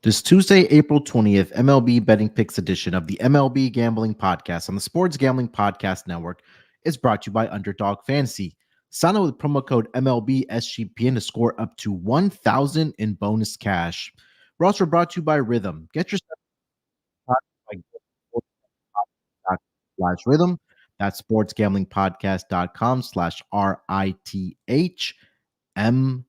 This Tuesday, April 20th, MLB Betting Picks edition of the MLB Gambling Podcast on the Sports Gambling Podcast Network is brought to you by Underdog Fantasy. Sign up with promo code MLB SGPN to score up to $1,000 in bonus cash. We're also brought to you by Rhythm. Get yourself by Rhythm. That's sportsgamblingpodcast.com/RITHMM.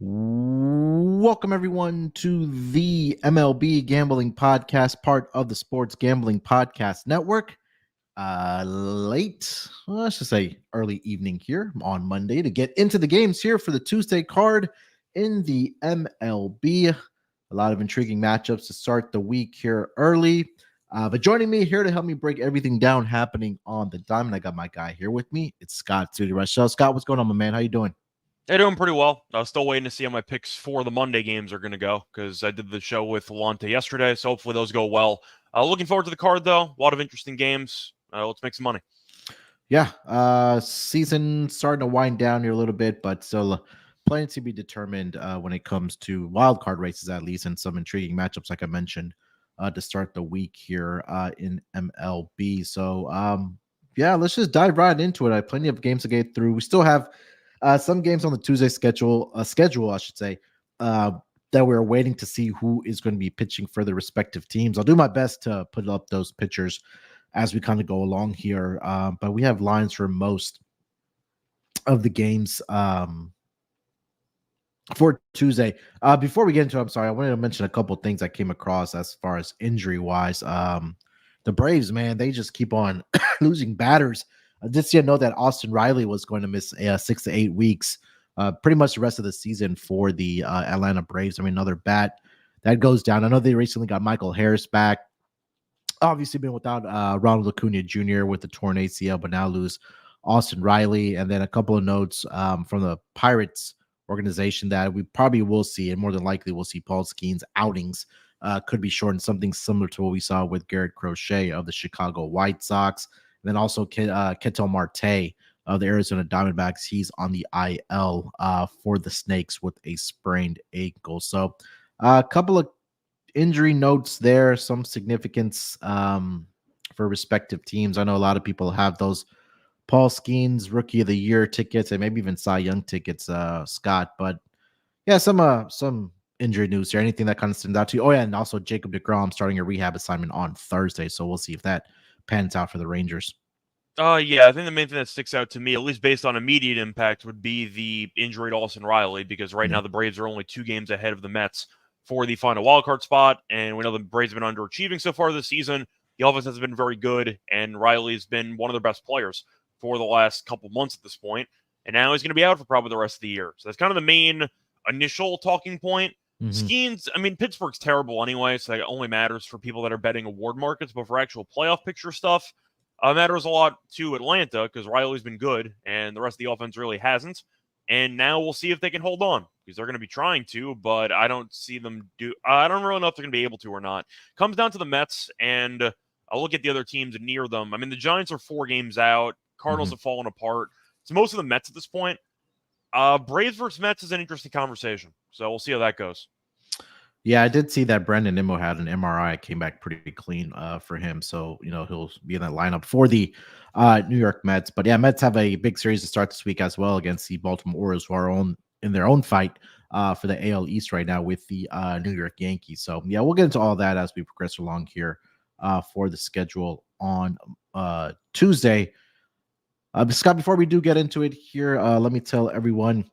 Welcome, everyone, to the MLB Gambling Podcast, part of the Sports Gambling Podcast Network. Let's just say early evening here on Monday to get into the games here for the Tuesday card in the MLB. A lot of intriguing matchups to start the week here early. But joining me here to help me break everything down happening on the diamond, I got my guy here with me. It's Scott Sudi Reichel. Scott, what's going on, my man? How you doing? They're doing pretty well. I was still waiting to see how my picks for the Monday games are going to go because I did the show with Lonte yesterday, so hopefully those go well. Looking forward to the card, though. A lot of interesting games. Let's make some money. Yeah, season starting to wind down here a little bit, but still plenty to be determined when it comes to wild card races, at least, and some intriguing matchups, like I mentioned, to start the week here in MLB. So, yeah, let's just dive right into it. I have plenty of games to get through. We still have some games on the Tuesday schedule, I should say, that we're waiting to see who is going to be pitching for the respective teams. I'll do my best to put up those pitchers as we kind of go along here. But we have lines for most of the games for Tuesday. Before we get into it, I'm sorry, I wanted to mention a couple of things I came across as far as injury-wise. The Braves, man, they just keep on losing batters. I did see a note that Austin Riley was going to miss 6 to 8 weeks, pretty much the rest of the season for the Atlanta Braves. I mean, another bat that goes down. I know they recently got Michael Harris back. Obviously been without Ronald Acuna Jr. with the torn ACL, but now lose Austin Riley. And then a couple of notes from the Pirates organization that we probably will see, and more than likely we'll see Paul Skeens' outings could be shortened, something similar to what we saw with Garrett Crochet of the Chicago White Sox. And then also Ketel Marte of the Arizona Diamondbacks. He's on the IL for the Snakes with a sprained ankle. So a couple of injury notes there, some significance for respective teams. I know a lot of people have those Paul Skeens Rookie of the Year tickets and maybe even Cy Young tickets, Scott. But yeah, some injury news here. Anything that kind of stands out to you? Oh yeah, and also Jacob deGrom starting a rehab assignment on Thursday. So we'll see if that pans out for the Rangers. Yeah, I think the main thing that sticks out to me, at least based on immediate impact, would be the injury to Austin Riley, because right now the Braves are only 2 games ahead of the Mets for the final wildcard spot, and we know the Braves have been underachieving so far this season. The offense has been very good, and Riley's been one of their best players for the last couple months at this point, and now he's going to be out for probably the rest of the year. So that's kind of the main initial talking point. Skeens, I mean, Pittsburgh's terrible anyway, so that only matters for people that are betting award markets, but for actual playoff picture stuff, matters a lot to Atlanta because Riley's been good and the rest of the offense really hasn't. And now we'll see if they can hold on because they're going to be trying to, but I don't see them do. I don't really know if they're going to be able to or not. Comes down to the Mets, and I'll look at the other teams near them. I mean, the Giants are 4 games out. Cardinals have fallen apart. It's most of the Mets at this point. Braves versus Mets is an interesting conversation, so we'll see how that goes. Yeah, I did see that Brandon Nimmo had an MRI, came back pretty clean for him. So, he'll be in that lineup for the New York Mets. But yeah, Mets have a big series to start this week as well against the Baltimore Orioles, who are in their own fight for the AL East right now with the New York Yankees. So yeah, we'll get into all that as we progress along here for the schedule on Tuesday. Scott, before we do get into it here, let me tell everyone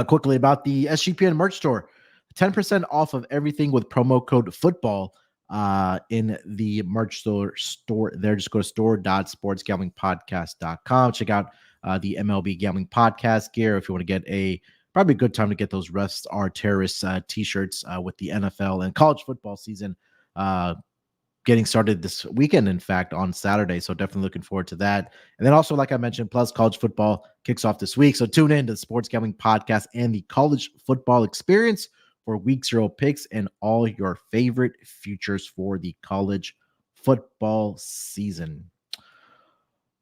quickly about the SGPN merch store. 10% off of everything with promo code football in the merch store there. Just go to store.sportsgamblingpodcast.com. Check out the MLB Gambling Podcast gear if you want to get probably a good time to get those Rest Are Terrorists t-shirts with the NFL and college football season getting started this weekend, in fact, on Saturday. So definitely looking forward to that. And then also, like I mentioned, plus college football kicks off this week. So tune in to the Sports Gambling Podcast and the College Football Experience for Week 0 picks and all your favorite futures for the college football season.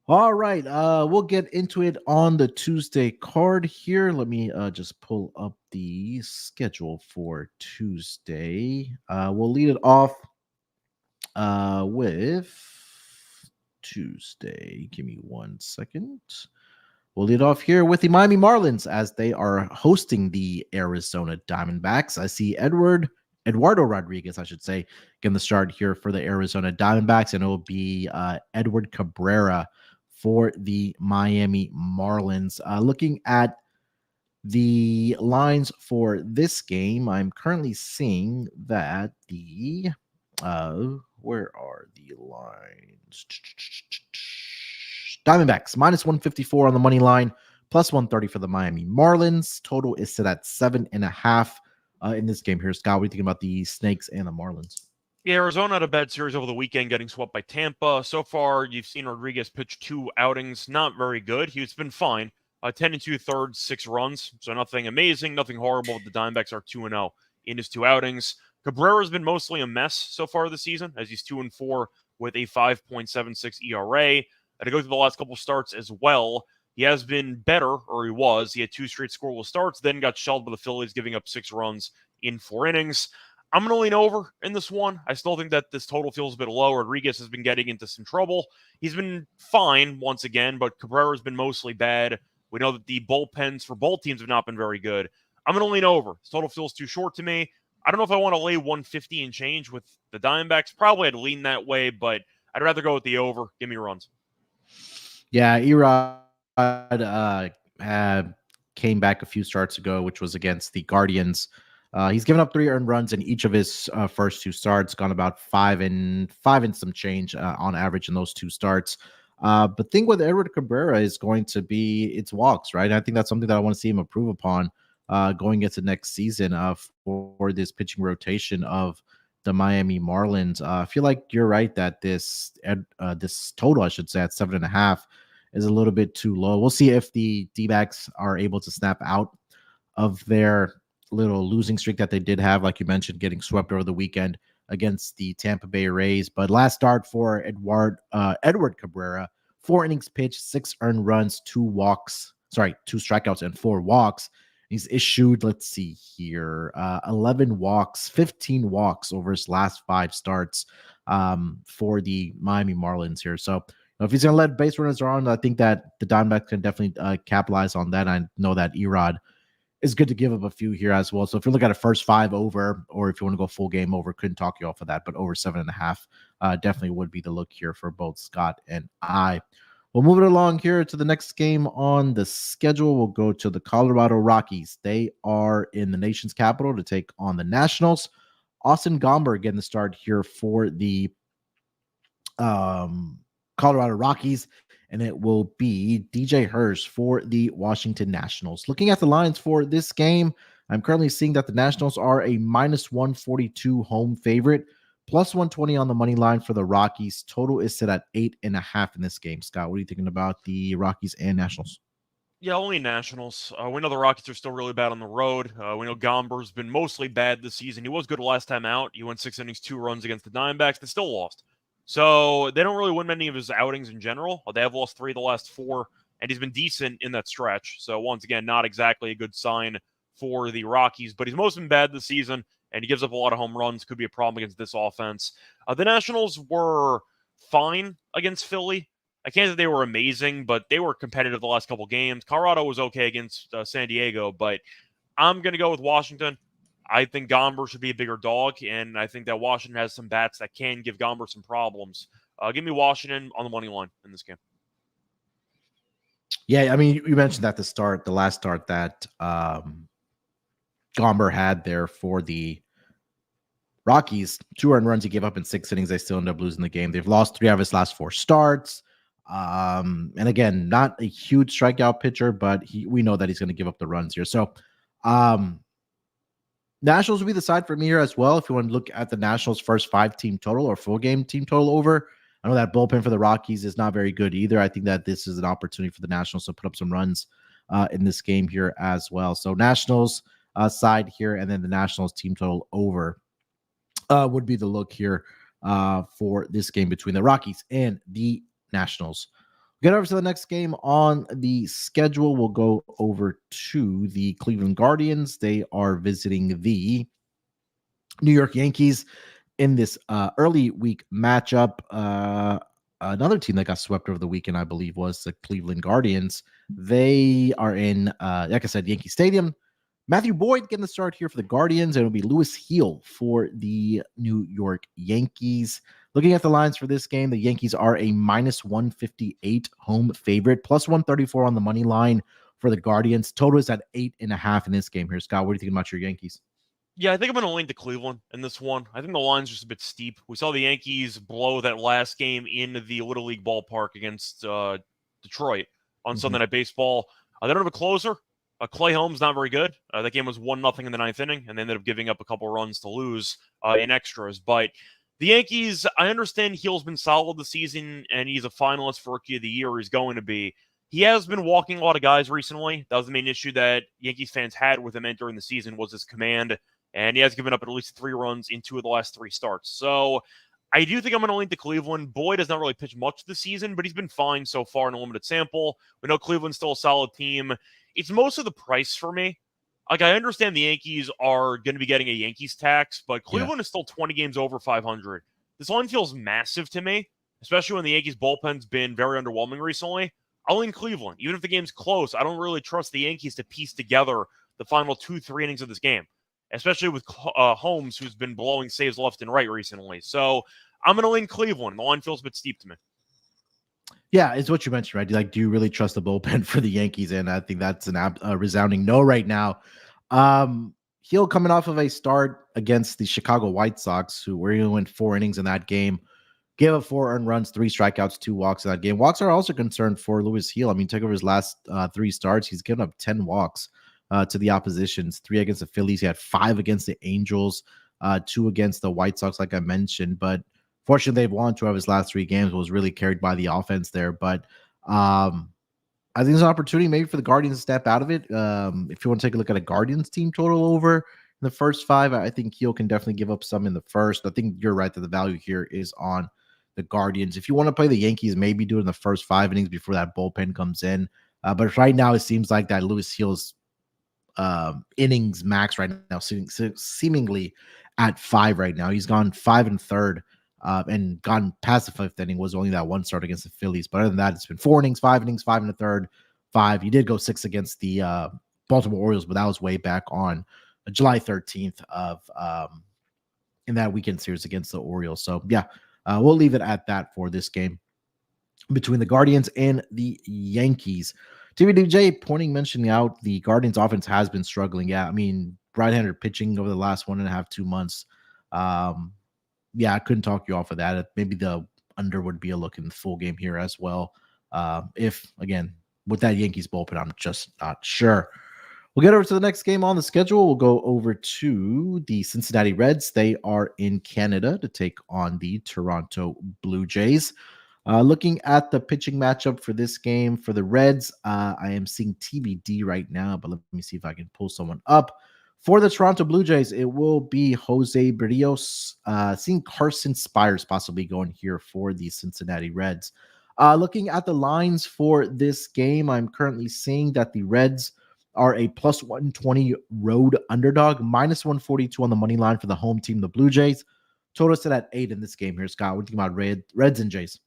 All right, we'll get into it on the Tuesday card here. Let me just pull up the schedule for Tuesday. We'll lead it off with Tuesday. Give me 1 second. We'll lead off here with the Miami Marlins as they are hosting the Arizona Diamondbacks. I see Eduardo Rodriguez, I should say, getting the start here for the Arizona Diamondbacks, and it will be Edward Cabrera for the Miami Marlins. Looking at the lines for this game, I'm currently seeing that where are the lines? Diamondbacks minus 154 on the money line, plus 130 for the Miami Marlins. Total is set at 7.5 in this game here. Scott, what do you think about the Snakes and the Marlins? Yeah, Arizona had a bad series over the weekend, getting swept by Tampa. So far, you've seen Rodriguez pitch 2 outings, not very good. He's been fine. 10 and 2/3, 6 runs, so nothing amazing, nothing horrible. The Diamondbacks are 2-0 in his 2 outings. Cabrera's been mostly a mess so far this season, as he's 2-4 with a 5.76 ERA. To go through the last couple starts as well, he has been better, or he was. He had 2 straight scoreless starts, then got shelled by the Phillies, giving up 6 runs in 4 innings. I'm going to lean over in this one. I still think that this total feels a bit low. Rodriguez has been getting into some trouble. He's been fine once again, but Cabrera's been mostly bad. We know that the bullpens for both teams have not been very good. I'm going to lean over. This total feels too short to me. I don't know if I want to lay 150 and change with the Diamondbacks. Probably I'd lean that way, but I'd rather go with the over. Give me runs. Yeah, Erod came back a few starts ago, which was against the Guardians. He's given up 3 earned runs in each of his first 2 starts, gone about 5 and some change on average in those 2 starts. But thing with Edward Cabrera is going to be its walks, right? I think that's something that I want to see him improve upon going into next season for this pitching rotation of the Miami Marlins. I feel like you're right that this total, I should say, at 7.5 is a little bit too low. We'll see if the D-backs are able to snap out of their little losing streak that they did have, like you mentioned, getting swept over the weekend against the Tampa Bay Rays. But last start for Edward Cabrera, 4 innings pitched, 6 earned runs, 2 strikeouts and 4 walks. He's issued, let's see here, 11 walks, 15 walks over his last 5 starts for the Miami Marlins here. So if he's going to let base runners on, I think that the Diamondbacks can definitely capitalize on that. I know that Erod is good to give up a few here as well. So if you look at a first 5 over, or if you want to go full game over, couldn't talk you off of that, but over 7.5 definitely would be the look here for both Scott and I. We'll move it along here to the next game on the schedule. We'll go to the Colorado Rockies. They are in the nation's capital to take on the Nationals. Austin Gomber getting the start here for the Colorado Rockies, and it will be DJ Hirsch for the Washington Nationals. Looking at the lines for this game, I'm currently seeing that the Nationals are a minus 142 home favorite, plus 120 on the money line for the Rockies. Total is set at 8.5 in this game. Scott, what are you thinking about the Rockies and Nationals? Yeah, only Nationals. We know the Rockets are still really bad on the road. We know Gomber's been mostly bad this season. He was good last time out. He went 6 innings, 2 runs against the Diamondbacks. They still lost. So they don't really win many of his outings in general. They have lost 3 of the last 4, and he's been decent in that stretch. So once again, not exactly a good sign for the Rockies, but he's mostly been bad this season, and he gives up a lot of home runs. Could be a problem against this offense. The Nationals were fine against Philly. I can't say they were amazing, but they were competitive the last couple games. Colorado was okay against San Diego, but I'm going to go with Washington. I think Gomber should be a bigger dog, and I think that Washington has some bats that can give Gomber some problems. Give me Washington on the money line in this game. Yeah, I mean, you mentioned that the last start that Gomber had there for the Rockies, 2 earned runs he gave up in 6 innings. They still end up losing the game. They've lost 3 out of his last 4 starts. And again, not a huge strikeout pitcher, but we know that he's going to give up the runs here. So Nationals will be the side for me here as well. If you want to look at the Nationals' first 5 team total or full game team total over, I know that bullpen for the Rockies is not very good either. I think that this is an opportunity for the Nationals to put up some runs in this game here as well. So Nationals side here, and then the Nationals team total over would be the look here for this game between the Rockies and the Nationals. Get over to the next game on the schedule. We'll go over to the Cleveland Guardians. They are visiting the New York Yankees in this early week matchup. Another team that got swept over the weekend, I believe, was the Cleveland Guardians. They are in, like I said, Yankee Stadium. Matthew Boyd getting the start here for the Guardians, and it'll be Lewis Heel for the New York Yankees. Looking at the lines for this game, the Yankees are a minus 158 home favorite, plus 134 on the money line for the Guardians. Total is at 8.5 in this game here. Scott, what do you think about your Yankees? Yeah, I think I'm going to lean to Cleveland in this one. I think the line's just a bit steep. We saw the Yankees blow that last game in the Little League ballpark against Detroit on Sunday Night Baseball. They don't have a closer. Clay Holmes not very good. That game was 1-0 in the ninth inning, and they ended up giving up a couple runs to lose in extras. But the Yankees, I understand Heel's been solid this season, and he's a finalist for Rookie of the Year. He's going to be. He has been walking a lot of guys recently. That was the main issue that Yankees fans had with him entering the season was his command, and he has given up at least 3 runs in 2 of the last 3 starts. So I do think I'm going to lean to Cleveland. Boyd has not really pitched much this season, but he's been fine so far in a limited sample. We know Cleveland's still a solid team. It's most of the price for me. Like, I understand the Yankees are going to be getting a Yankees tax, but Cleveland is still 20 games over 500. This line feels massive to me, especially when the Yankees bullpen's been very underwhelming recently. I'll lean Cleveland. Even if the game's close, I don't really trust the Yankees to piece together the final 2-3 innings of this game, especially with Holmes, who's been blowing saves left and right recently. So I'm going to lean Cleveland. The line feels a bit steep to me. Yeah, it's what you mentioned, right? Like, do you really trust the bullpen for the Yankees? And I think that's a resounding no right now. Heel coming off of a start against the Chicago White Sox, who were went 4 innings in that game, gave up 4 earned runs, 3 strikeouts, 2 walks in that game. Walks are also concerned for Lewis Heel. I mean, take over his last 3 starts, he's given up 10 walks to the oppositions, 3 against the Phillies. He had 5 against the Angels, 2 against the White Sox, like I mentioned. But fortunately, they've won 2 of his last 3 games, was really carried by the offense there. But I think there's an opportunity maybe for the Guardians to step out of it. If you want to take a look at a Guardians team total over in the first 5, I think Heel can definitely give up some in the first. I think you're right that the value here is on the Guardians. If you want to play the Yankees, maybe do it in the first 5 innings before that bullpen comes in. But right now, it seems like that Lewis Heel's innings max right now, seemingly at 5 right now. He's gone 5 1/3. And gone past the 5th inning. Was only that 1 start against the Phillies. But other than that, it's been 4 innings, 5 innings, 5 1/3, 5. He did go 6 against the Baltimore Orioles, but that was way back on July 13th of in that weekend series against the Orioles. So yeah, we'll leave it at that for this game between the Guardians and the Yankees. TVDJ mentioning out the Guardians offense has been struggling. Yeah, I mean, right-hander pitching over the last 1.5, 2 months. Yeah, I couldn't talk you off of that. Maybe the under would be a look in the full game here as well. If, again, with that Yankees bullpen, I'm just not sure. We'll get over to the next game on the schedule. We'll go over to the Cincinnati Reds. They are in Canada to take on the Toronto Blue Jays. Looking at the pitching matchup for this game for the Reds, I am seeing TBD right now, but let me see if I can pull someone up. For the Toronto Blue Jays, it will be Jose Berrios. Seeing Carson Spires possibly going here for the Cincinnati Reds. Looking at the lines for this game, I'm currently seeing that the Reds are a plus 120 road underdog, minus 142 on the money line for the home team, the Blue Jays. Total set at 8 in this game here, Scott. What do you think about Reds and Jays?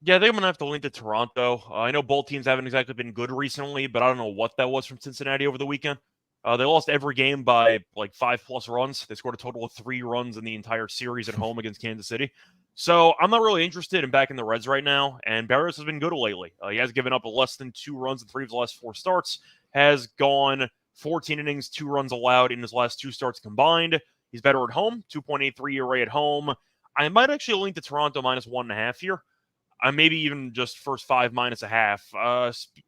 Yeah, I think I'm going to have to link to Toronto. I know both teams haven't exactly been good recently, but I don't know what that was from Cincinnati over the weekend. They lost every game by like 5+ runs. They scored a total of 3 runs in the entire series at home against Kansas City. So I'm not really interested in backing the Reds right now. And Berrios has been good lately. He has given up less than 2 runs in 3 of the last 4 starts. Has gone 14 innings, 2 runs allowed in his last 2 starts combined. He's better at home, 2.83 ERA at home. I might actually link to Toronto minus 1.5 here. Maybe even just first 5 minus a half.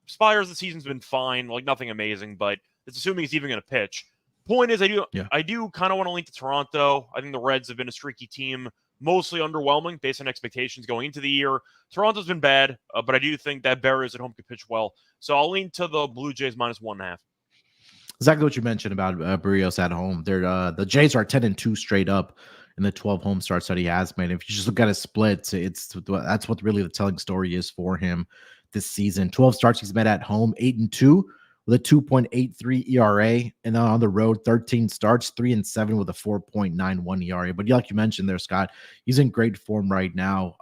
Spires, the season's been fine, like nothing amazing, but it's assuming he's even going to pitch. Point is, I do kind of want to link to Toronto. I think the Reds have been a streaky team, mostly underwhelming based on expectations going into the year. Toronto's been bad, but I do think that Berrios at home could pitch well. So I'll lean to the Blue Jays minus 1.5. Exactly what you mentioned about Berrios at home. They're the Jays are 10-2 straight up in the 12 home starts that he has made. If you just look at his splits, that's what really the telling story is for him. this season. 12 starts he's met at home, 8-2 with a 2.83 ERA, and then on the road, 13 starts, 3-7 with a 4.91 ERA. But like you mentioned there, Scott, he's in great form right now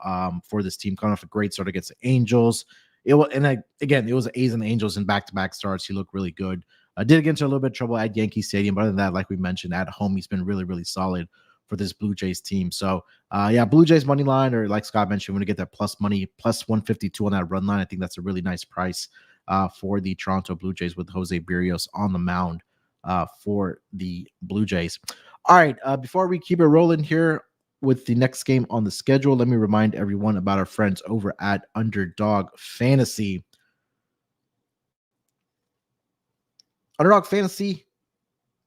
for this team, coming off a great start against the Angels. It was A's and Angels in back-to-back starts. He looked really good. Did get into a little bit of trouble at Yankee Stadium, but other than that, like we mentioned, at home, he's been really, really solid for this Blue Jays team. So, Blue Jays money line, or like Scott mentioned, when you get that plus money, plus 152 on that run line, I think that's a really nice price for the Toronto Blue Jays with Jose Berrios on the mound for the Blue Jays. All right, before we keep it rolling here with the next game on the schedule, let me remind everyone about our friends over at Underdog Fantasy. Underdog Fantasy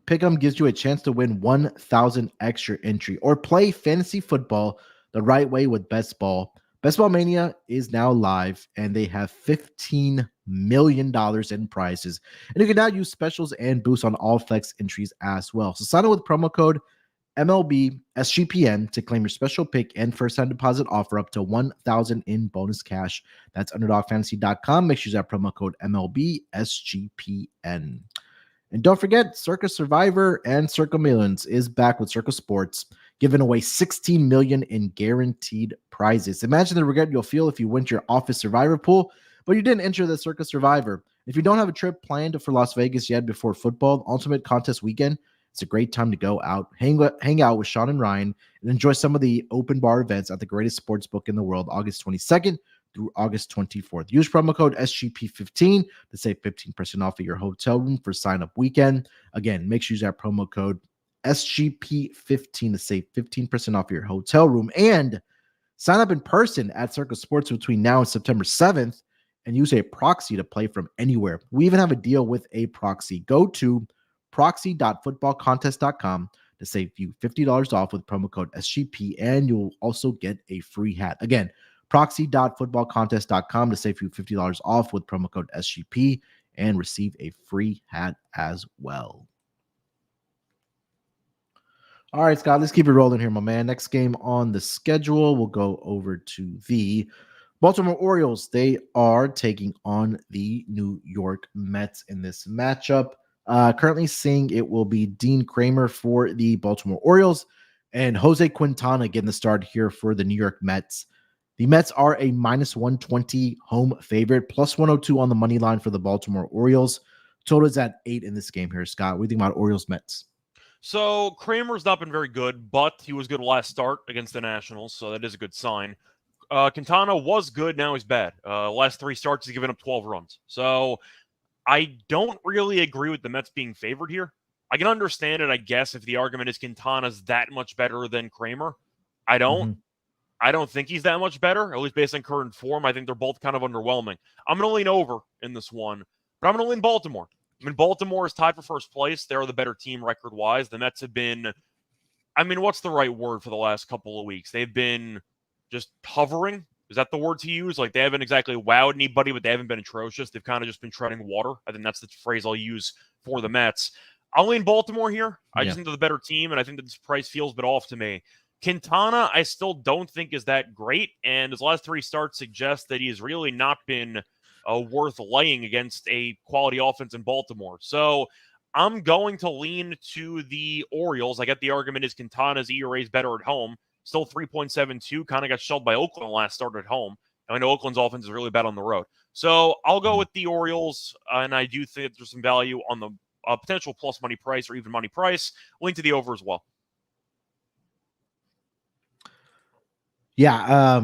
Pick'em gives you a chance to win 1,000 extra entry or play fantasy football the right way with Best Ball. Best Ball Mania is now live, and they have $15 million in prizes. And you can now use specials and boosts on all flex entries as well. So sign up with promo code MLB SGPN to claim your special pick and first-time deposit offer up to $1,000 in bonus cash. That's UnderdogFantasy.com. Make sure you use that promo code MLB SGPN. And don't forget, Circa Survivor and Circa Millions is back with Circa Sports, giving away $16 million in guaranteed prizes. Imagine the regret you'll feel if you went to your office Survivor pool, but you didn't enter the Circa Survivor. If you don't have a trip planned for Las Vegas yet before football Ultimate Contest weekend, it's a great time to go out, hang out with Sean and Ryan, and enjoy some of the open bar events at the greatest sports book in the world, August 22nd through August 24th. Use promo code SGP15 to save 15% off of your hotel room for sign-up weekend. Again, make sure you use that promo code SGP15 to save 15% off your hotel room, and sign up in person at Circa Sports between now and September 7th and use a proxy to play from anywhere. We even have a deal with a proxy. Go to proxy.footballcontest.com to save you $50 off with promo code SGP, and you'll also get a free hat. Again, proxy.footballcontest.com to save you $50 off with promo code SGP and receive a free hat as well. All right, Scott, let's keep it rolling here, my man. Next game on the schedule, we'll go over to the Baltimore Orioles. They are taking on the New York Mets in this matchup. Currently seeing it will be Dean Kramer for the Baltimore Orioles and Jose Quintana getting the start here for the New York Mets. The Mets are a minus 120 home favorite, plus 102 on the money line for the Baltimore Orioles. Total is at 8 in this game here, Scott. What do you think about Orioles Mets? So Kramer's not been very good, but he was good last start against the Nationals, so that is a good sign. Quintana was good, now he's bad. Last 3 starts, he's given up 12 runs. So I don't really agree with the Mets being favored here. I can understand it, I guess, if the argument is Quintana's that much better than Kramer. I don't think he's that much better, at least based on current form. I think they're both kind of underwhelming. I'm going to lean over in this one, but I'm going to lean Baltimore. I mean, Baltimore is tied for first place. They're the better team record-wise. The Mets have been, what's the right word for the last couple of weeks? They've been just hovering. Is that the word to use? Like, they haven't exactly wowed anybody, but they haven't been atrocious. They've kind of just been treading water. I think that's the phrase I'll use for the Mets. I'll lean Baltimore here. I just think they're the better team, and I think that this price feels a bit off to me. Quintana, I still don't think is that great, and his last 3 starts suggest that he has really not been worth laying against a quality offense in Baltimore. So I'm going to lean to the Orioles. I get the argument is Quintana's ERA is better at home. Still 3.72, kind of got shelled by Oakland last start at home. And I know Oakland's offense is really bad on the road. So I'll go with the Orioles, and I do think there's some value on the potential plus money price or even money price. Link to the over as well. Yeah,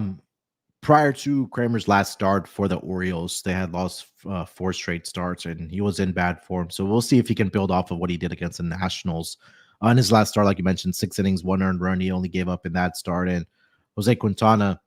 prior to Kramer's last start for the Orioles, they had lost 4 straight starts, and he was in bad form. So we'll see if he can build off of what he did against the Nationals. On his last start, like you mentioned, 6 innings, 1 earned run. He only gave up in that start. And Jose Quintana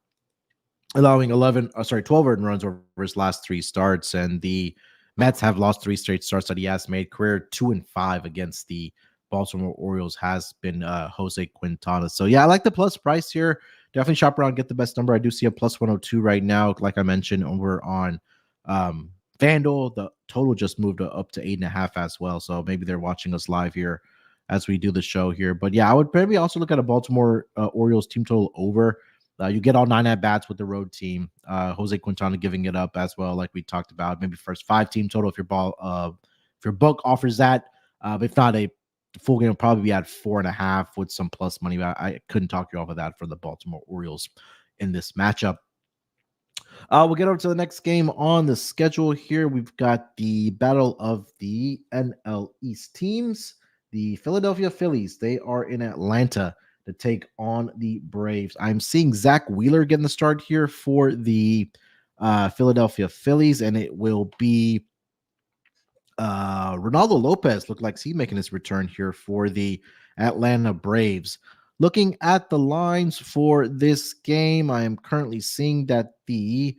allowing 12 earned runs over his last 3 starts. And the Mets have lost 3 straight starts that he has made. Career 2-5 against the Baltimore Orioles has been Jose Quintana. So yeah, I like the plus price here. Definitely shop around, get the best number. I do see a plus 102 right now. Like I mentioned, over on FanDuel, the total just moved up to 8.5 as well. So maybe they're watching us live here as we do the show here. But yeah, I would maybe also look at a Baltimore Orioles team total over. You get all 9 at bats with the road team. Jose Quintana giving it up as well, like we talked about. Maybe first 5 team total if your book offers that. If not, a full game will probably be at 4.5 with some plus money. I couldn't talk you off of that for the Baltimore Orioles in this matchup. We'll get over to the next game on the schedule here. We've got the battle of the NL East teams. The Philadelphia Phillies, they are in Atlanta to take on the Braves. I'm seeing Zach Wheeler getting the start here for the Philadelphia Phillies, and it will be Reynaldo Lopez. Look like he's making his return here for the Atlanta Braves. Looking at the lines for this game, I am currently seeing that the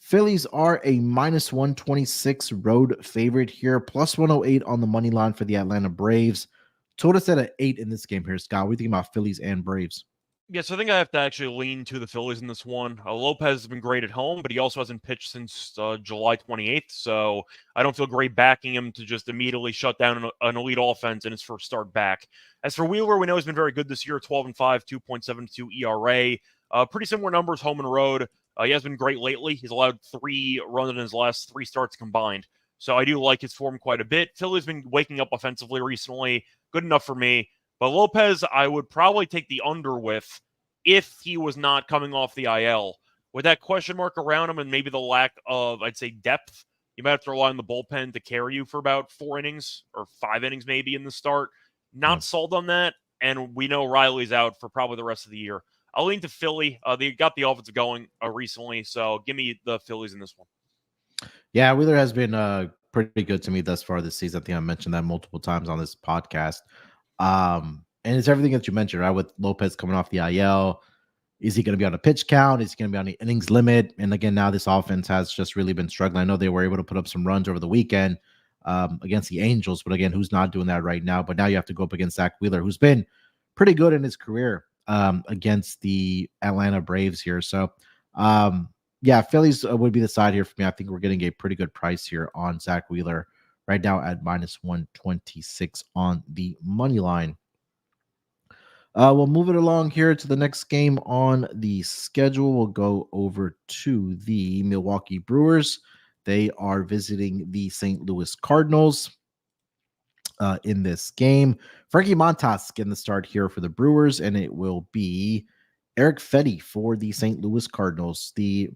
Phillies are a minus 126 road favorite here, plus 108 on the money line for the Atlanta Braves. Total set at 8 in this game here, Scott. What do you think about Phillies and Braves? Yes, I think I have to actually lean to the Phillies in this one. Lopez has been great at home, but he also hasn't pitched since July 28th, so I don't feel great backing him to just immediately shut down an elite offense in his first start back. As for Wheeler, we know he's been very good this year, 12-5, 2.72 ERA. Pretty similar numbers home and road. He has been great lately. He's allowed 3 runs in his last 3 starts combined, so I do like his form quite a bit. Philly's been waking up offensively recently. Good enough for me. But Lopez, I would probably take the under with if he was not coming off the IL. With that question mark around him and maybe the lack of, I'd say, depth, you might have to rely on the bullpen to carry you for about 4 innings or 5 innings maybe in the start. Not sold on that, and we know Riley's out for probably the rest of the year. I'll lean to Philly. They got the offense going recently, so give me the Phillies in this one. Yeah, Wheeler has been pretty good to me thus far this season. I think I mentioned that multiple times on this podcast. And it's everything that you mentioned, right? With Lopez coming off the IL, is he going to be on a pitch count? Is he going to be on the innings limit? And again, now this offense has just really been struggling. I know they were able to put up some runs over the weekend against the Angels, but again, who's not doing that right now? But now you have to go up against Zach Wheeler, who's been pretty good in his career against the Atlanta Braves here. So, yeah, Phillies would be the side here for me. I think we're getting a pretty good price here on Zach Wheeler right now at minus 126 on the money line. We'll move it along here to the next game on the schedule. We'll go over to the Milwaukee Brewers. They are visiting the St. Louis Cardinals in this game. Frankie Montas getting the start here for the Brewers, and it will be Eric Fetty for the St. Louis Cardinals. The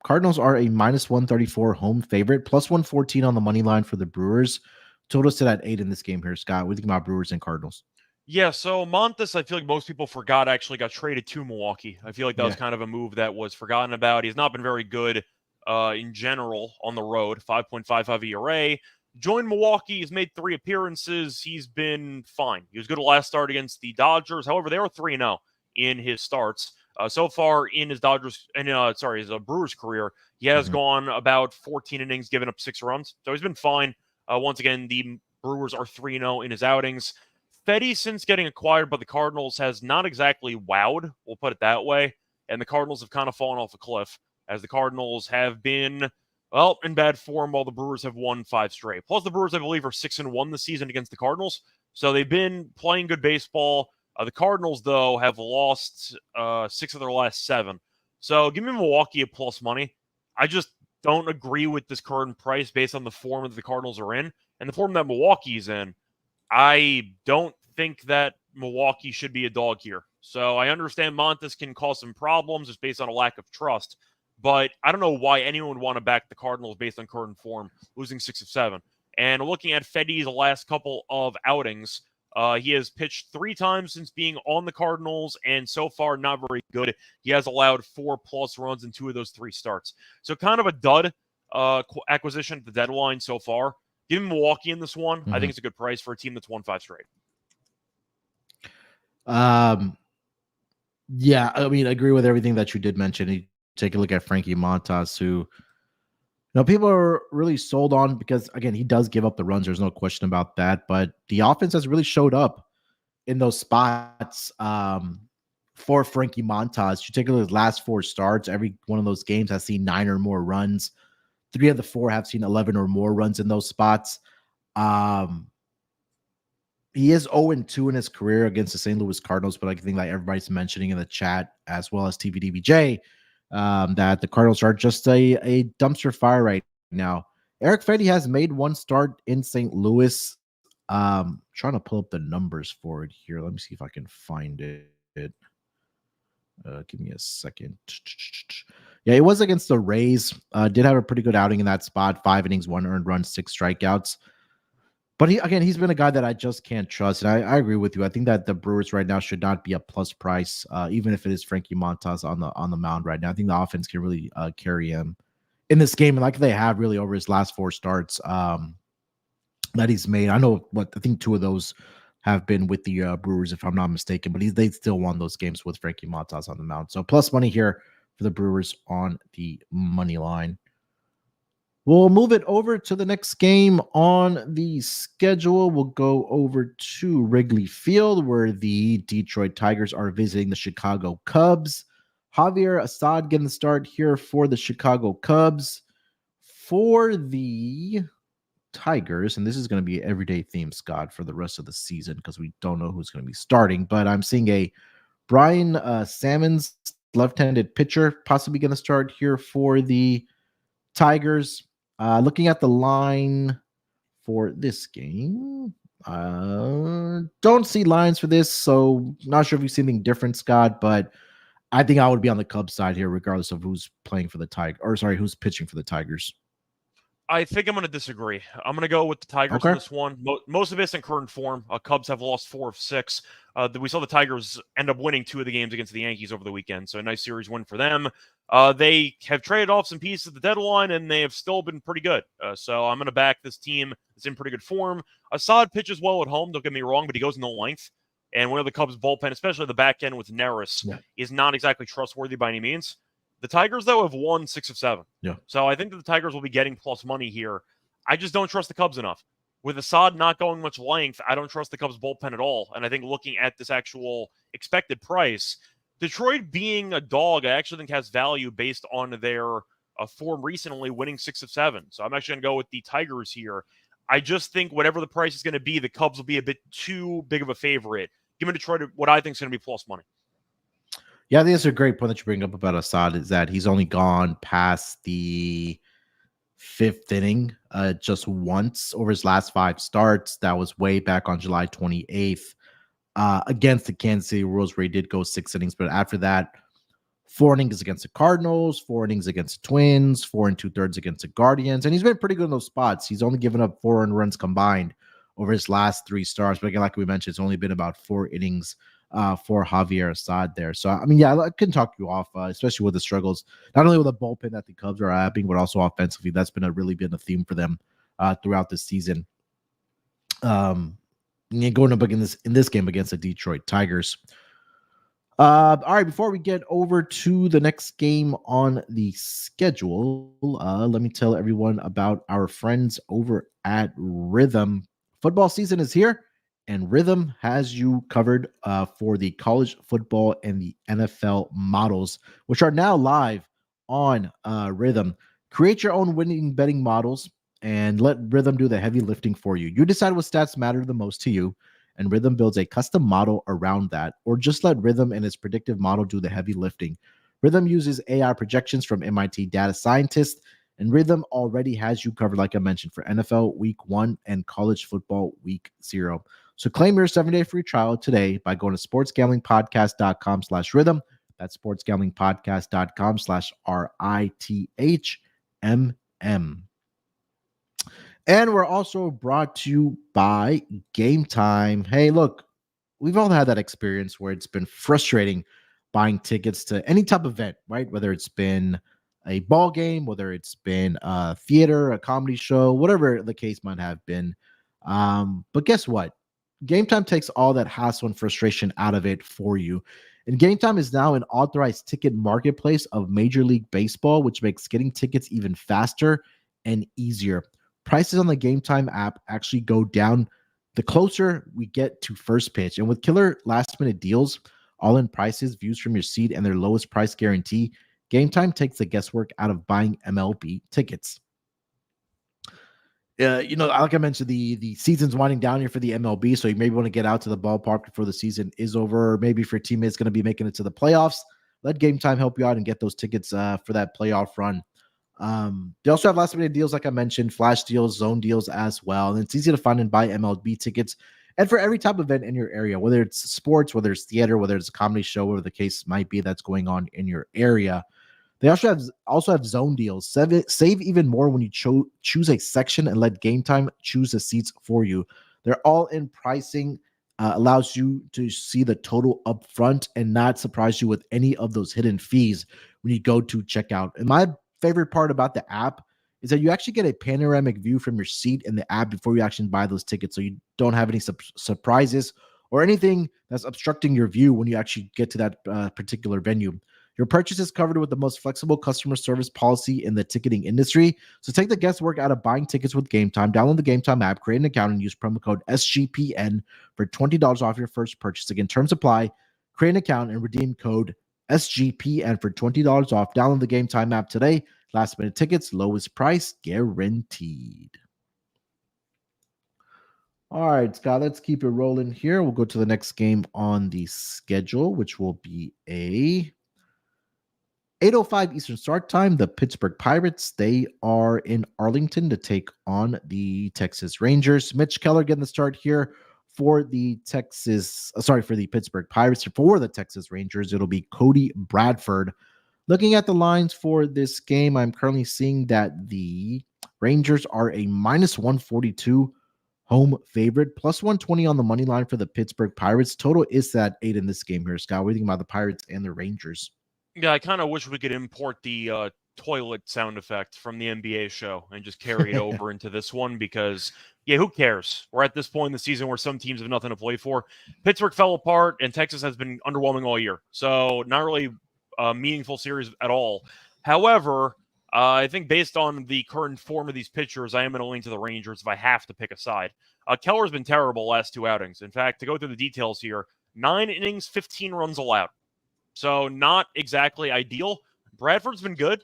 Cardinals are a minus 134 home favorite, plus 114 on the money line for the Brewers. Total set at 8 in this game here, Scott. What do you think about Brewers and Cardinals? Yeah, so Montes, I feel like most people forgot actually got traded to Milwaukee. I feel like that was kind of a move that was forgotten about. He's not been very good in general on the road, 5.55 ERA. Joined Milwaukee, he's made 3 appearances. He's been fine. He was good at last start against the Dodgers. However, they were 3-0 in his starts. So far in his his Brewers career, he has gone about 14 innings, given up 6 runs. So he's been fine. Once again, the Brewers are 3-0 in his outings. Fetty, since getting acquired by the Cardinals, has not exactly wowed, we'll put it that way, and the Cardinals have kind of fallen off a cliff, as the Cardinals have been, well, in bad form, while the Brewers have won 5 straight. Plus, the Brewers, I believe, are 6-1 this season against the Cardinals, so they've been playing good baseball. The Cardinals, though, have lost 6 of their last 7. So give me Milwaukee at plus money. I just don't agree with this current price based on the form that the Cardinals are in, and the form that Milwaukee's in. I don't think that Milwaukee should be a dog here. So I understand Montes can cause some problems just based on a lack of trust, but I don't know why anyone would want to back the Cardinals based on current form, losing 6 of 7. And looking at Fetty's last couple of outings, he has pitched 3 times since being on the Cardinals, and so far not very good. He has allowed 4+ runs in 2 of those 3 starts. So kind of a dud acquisition at the deadline so far. Give me Milwaukee in this one. I think it's a good price for a team that's won 5 straight. Yeah, I mean, I agree with everything that you did mention. You take a look at Frankie Montas, who, people are really sold on because, again, he does give up the runs. There's no question about that. But the offense has really showed up in those spots for Frankie Montas. You take a look at his last 4 starts. Every one of those games has seen 9 or more runs. 3 of the 4 have seen 11 or more runs in those spots. He is 0-2 in his career against the St. Louis Cardinals, but I think like everybody's mentioning in the chat, as well as TVDBJ, that the Cardinals are just a dumpster fire right now. Eric Fedde has made one start in St. Louis. Trying to pull up the numbers for it here. Let me see if I can find it. Give me a second. Yeah, it was against the Rays. Did have a pretty good outing in that spot. 5 innings, 1 earned run, 6 strikeouts. But he's been a guy that I just can't trust. And I agree with you. I think that the Brewers right now should not be a plus price, even if it is Frankie Montas on the mound right now. I think the offense can really carry him in this game, and like they have really over his last 4 starts that he's made. I think 2 of those have been with the Brewers, if I'm not mistaken, but they still won those games with Frankie Montas on the mound. So plus money here for the Brewers on the money line. We'll move it over to the next game on the schedule. We'll go over to Wrigley Field, where the Detroit Tigers are visiting the Chicago Cubs. Javier Assad getting the start here for the Chicago Cubs. For the Tigers, and this is going to be an everyday theme, Scott, for the rest of the season because we don't know who's going to be starting, but I'm seeing a Brian Salmons, left-handed pitcher, possibly going to start here for the Tigers. Looking at the line for this game, don't see lines for this, so not sure if you've seen anything different, Scott, but I think I would be on the Cubs side here, regardless of who's playing for the who's pitching for the Tigers. I think I'm going to disagree. I'm going to go with the Tigers in this one. Most of it's in current form. Cubs have lost 4 of 6. We saw the Tigers end up winning 2 of the games against the Yankees over the weekend, so a nice series win for them. They have traded off some pieces at the deadline, and they have still been pretty good. So I'm going to back this team that's in pretty good form. Assad pitches well at home, don't get me wrong, but he goes into length. And one of the Cubs' bullpen, especially the back end with Neris, is not exactly trustworthy by any means. The Tigers, though, have won 6 of 7. Yeah. So I think that the Tigers will be getting plus money here. I just don't trust the Cubs enough. With Assad not going much length, I don't trust the Cubs bullpen at all. And I think looking at this actual expected price, Detroit being a dog, I actually think has value based on their form recently, winning 6 of 7. So I'm actually going to go with the Tigers here. I just think whatever the price is going to be, the Cubs will be a bit too big of a favorite. Give me Detroit what I think is going to be plus money. Yeah, I think that's a great point that you bring up about Assad, is that he's only gone past the 5th inning just once over his last 5 starts. That was way back on July 28th against the Kansas City Royals, where he did go 6 innings. But after that, 4 innings against the Cardinals, 4 innings against the Twins, 4 2/3 against the Guardians. And he's been pretty good in those spots. He's only given up 4 earned runs combined over his last 3 starts. But again, like we mentioned, it's only been about 4 innings for Javier Assad there. So, I mean, yeah, I couldn't talk you off, especially with the struggles, not only with the bullpen that the Cubs are having, but also offensively. That's really been a theme for them throughout the season. Going up in this game against the Detroit Tigers. All right, before we get over to the next game on the schedule, let me tell everyone about our friends over at Rhythm. Football season is here, and Rhythm has you covered for the college football and the NFL models, which are now live on Rhythm. Create your own winning betting models and let Rhythm do the heavy lifting for you. You decide what stats matter the most to you, and Rhythm builds a custom model around that, or just let Rhythm and its predictive model do the heavy lifting. Rhythm uses AI projections from MIT data scientists, and Rhythm already has you covered, like I mentioned, for NFL Week 1 and college football Week 0. So claim your 7-day free trial today by going to sportsgamblingpodcast.com/rhythm. That's sportsgamblingpodcast.com/RITHMM. And we're also brought to you by Game Time. Hey, look, we've all had that experience where it's been frustrating buying tickets to any type of event, right? Whether it's been a ball game, whether it's been a theater, a comedy show, whatever the case might have been. But guess what? Game Time takes all that hassle and frustration out of it for you. And Game Time is now an authorized ticket marketplace of Major League Baseball, which makes getting tickets even faster and easier. Prices on the Game Time app actually go down the closer we get to first pitch. And with killer last-minute deals, all-in prices, views from your seat, and their lowest price guarantee, Game Time takes the guesswork out of buying MLB tickets. like I mentioned, the season's winding down here for the MLB, so you maybe want to get out to the ballpark before the season is over. Or maybe if your teammate's going to be making it to the playoffs, let Game Time help you out and get those tickets for that playoff run. They also have last minute deals, like I mentioned, flash deals, zone deals as well. And it's easy to find and buy MLB tickets. And for every type of event in your area, whether it's sports, whether it's theater, whether it's a comedy show, whatever the case might be that's going on in your area. They also have zone deals. Save even more when you choose a section and let Game Time choose the seats for you. They're all in pricing, allows you to see the total up front and not surprise you with any of those hidden fees when you go to checkout. And my favorite part about the app is that you actually get a panoramic view from your seat in the app before you actually buy those tickets, so you don't have any surprises or anything that's obstructing your view when you actually get to that particular venue. Your purchase is covered with the most flexible customer service policy in the ticketing industry. So take the guesswork out of buying tickets with Game Time. Download the Game Time app, create an account, and use promo code SGPN for $20 off your first purchase. Again, terms apply. Create an account and redeem code SGPN for $20 off. Download the Game Time app today. Last minute tickets, lowest price guaranteed. All right, Scott, let's keep it rolling here. We'll go to the next game on the schedule, which will be a 8:05 Eastern start time. The Pittsburgh Pirates, they are in Arlington to take on the Texas Rangers. Mitch Keller getting the start here for the Pittsburgh Pirates. For the Texas Rangers, it'll be Cody Bradford. Looking at the lines for this game, I'm currently seeing that the Rangers are a minus 142 home favorite, plus 120 on the money line for the Pittsburgh Pirates. Total is at 8 in this game here, Scott. What do you think about the Pirates and the Rangers? Yeah, I kind of wish we could import the toilet sound effect from the NBA show and just carry it over into this one because, yeah, who cares? We're at this point in the season where some teams have nothing to play for. Pittsburgh fell apart, and Texas has been underwhelming all year. So not really a meaningful series at all. However, I think based on the current form of these pitchers, I am going to lean to the Rangers if I have to pick a side. Keller's been terrible last two outings. In fact, to go through the details here, 9 innings, 15 runs allowed. So not exactly ideal. Bradford's been good.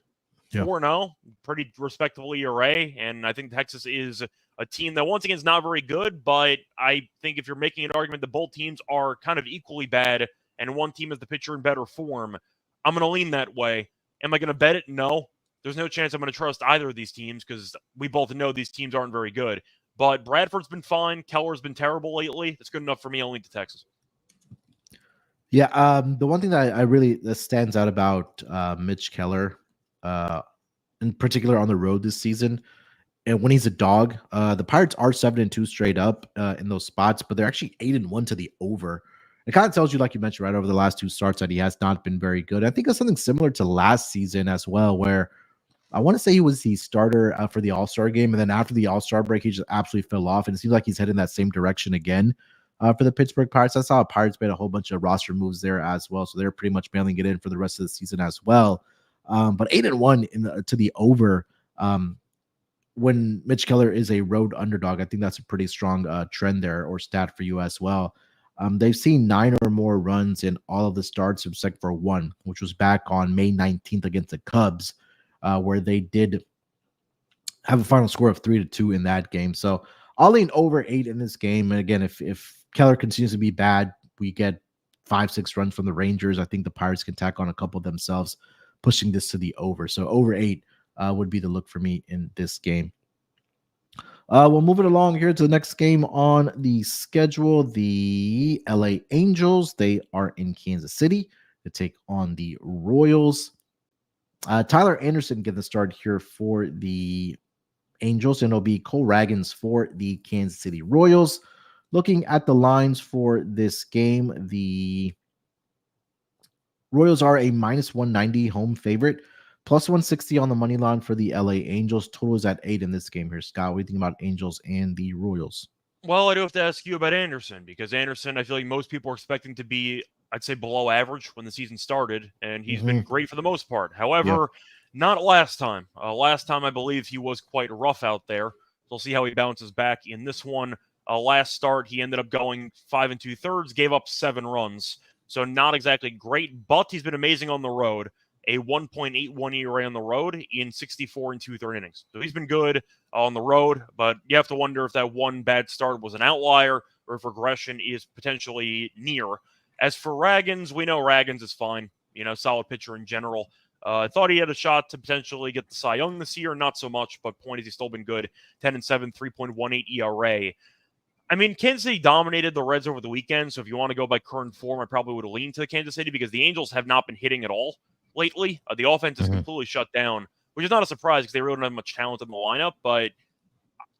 4-0, pretty respectable ERA. And I think Texas is a team that, once again, is not very good. But I think if you're making an argument that both teams are kind of equally bad and one team is the pitcher in better form, I'm going to lean that way. Am I going to bet it? No. There's no chance I'm going to trust either of these teams because we both know these teams aren't very good. But Bradford's been fine. Keller's been terrible lately. That's good enough for me. I'll lean to Texas. Yeah, the one thing that stands out about Mitch Keller, in particular on the road this season, and when he's a dog, the Pirates are 7-2 straight up in those spots, but they're actually 8-1 to the over. It kind of tells you, like you mentioned, right over the last two starts, that he has not been very good. I think it's something similar to last season as well, where I want to say he was the starter for the All-Star game, and then after the All-Star break, he just absolutely fell off, and it seems like he's heading that same direction again. For the Pittsburgh Pirates, I saw Pirates made a whole bunch of roster moves there as well, so they're pretty much mailing it in for the rest of the season as well. But 8-1 to the over when Mitch Keller is a road underdog, I think that's a pretty strong trend there or stat for you as well. They've seen 9 or more runs in all of the starts except for one, which was back on May 19th against the Cubs, where they did have a final score of 3-2 in that game. So I'll lean over 8 in this game. And again, if Keller continues to be bad, we get 5-6 runs from the Rangers. I think the Pirates can tack on a couple themselves, pushing this to the over. So over 8 would be the look for me in this game. We'll move it along here to the next game on the schedule. The LA Angels, they are in Kansas City to take on the Royals. Tyler Anderson getting the start here for the Angels, and it'll be Cole Ragans for the Kansas City Royals. Looking at the lines for this game, the Royals are a minus 190 home favorite, plus 160 on the money line for the LA Angels. Total is at 8 in this game here. Scott, what do you think about Angels and the Royals? Well, I do have to ask you about Anderson, because Anderson, I feel like most people are expecting to be, I'd say, below average when the season started, and he's been great for the most part. However, not last time. Last time, I believe he was quite rough out there. We'll see how he bounces back in this one. Last start, he ended up going 5 2/3, gave up 7 runs. So not exactly great, but he's been amazing on the road. a 1.81 ERA on the road in 64 and 2/3 innings. So he's been good on the road, but you have to wonder if that one bad start was an outlier or if regression is potentially near. As for Raggins, we know Raggins is fine. Solid pitcher in general. I thought he had a shot to potentially get the Cy Young this year. Not so much, but point is he's still been good. 10-7, 3.18 ERA. I mean, Kansas City dominated the Reds over the weekend, so if you want to go by current form, I probably would have leaned to Kansas City because the Angels have not been hitting at all lately. The offense is completely shut down, which is not a surprise because they really don't have much talent in the lineup, but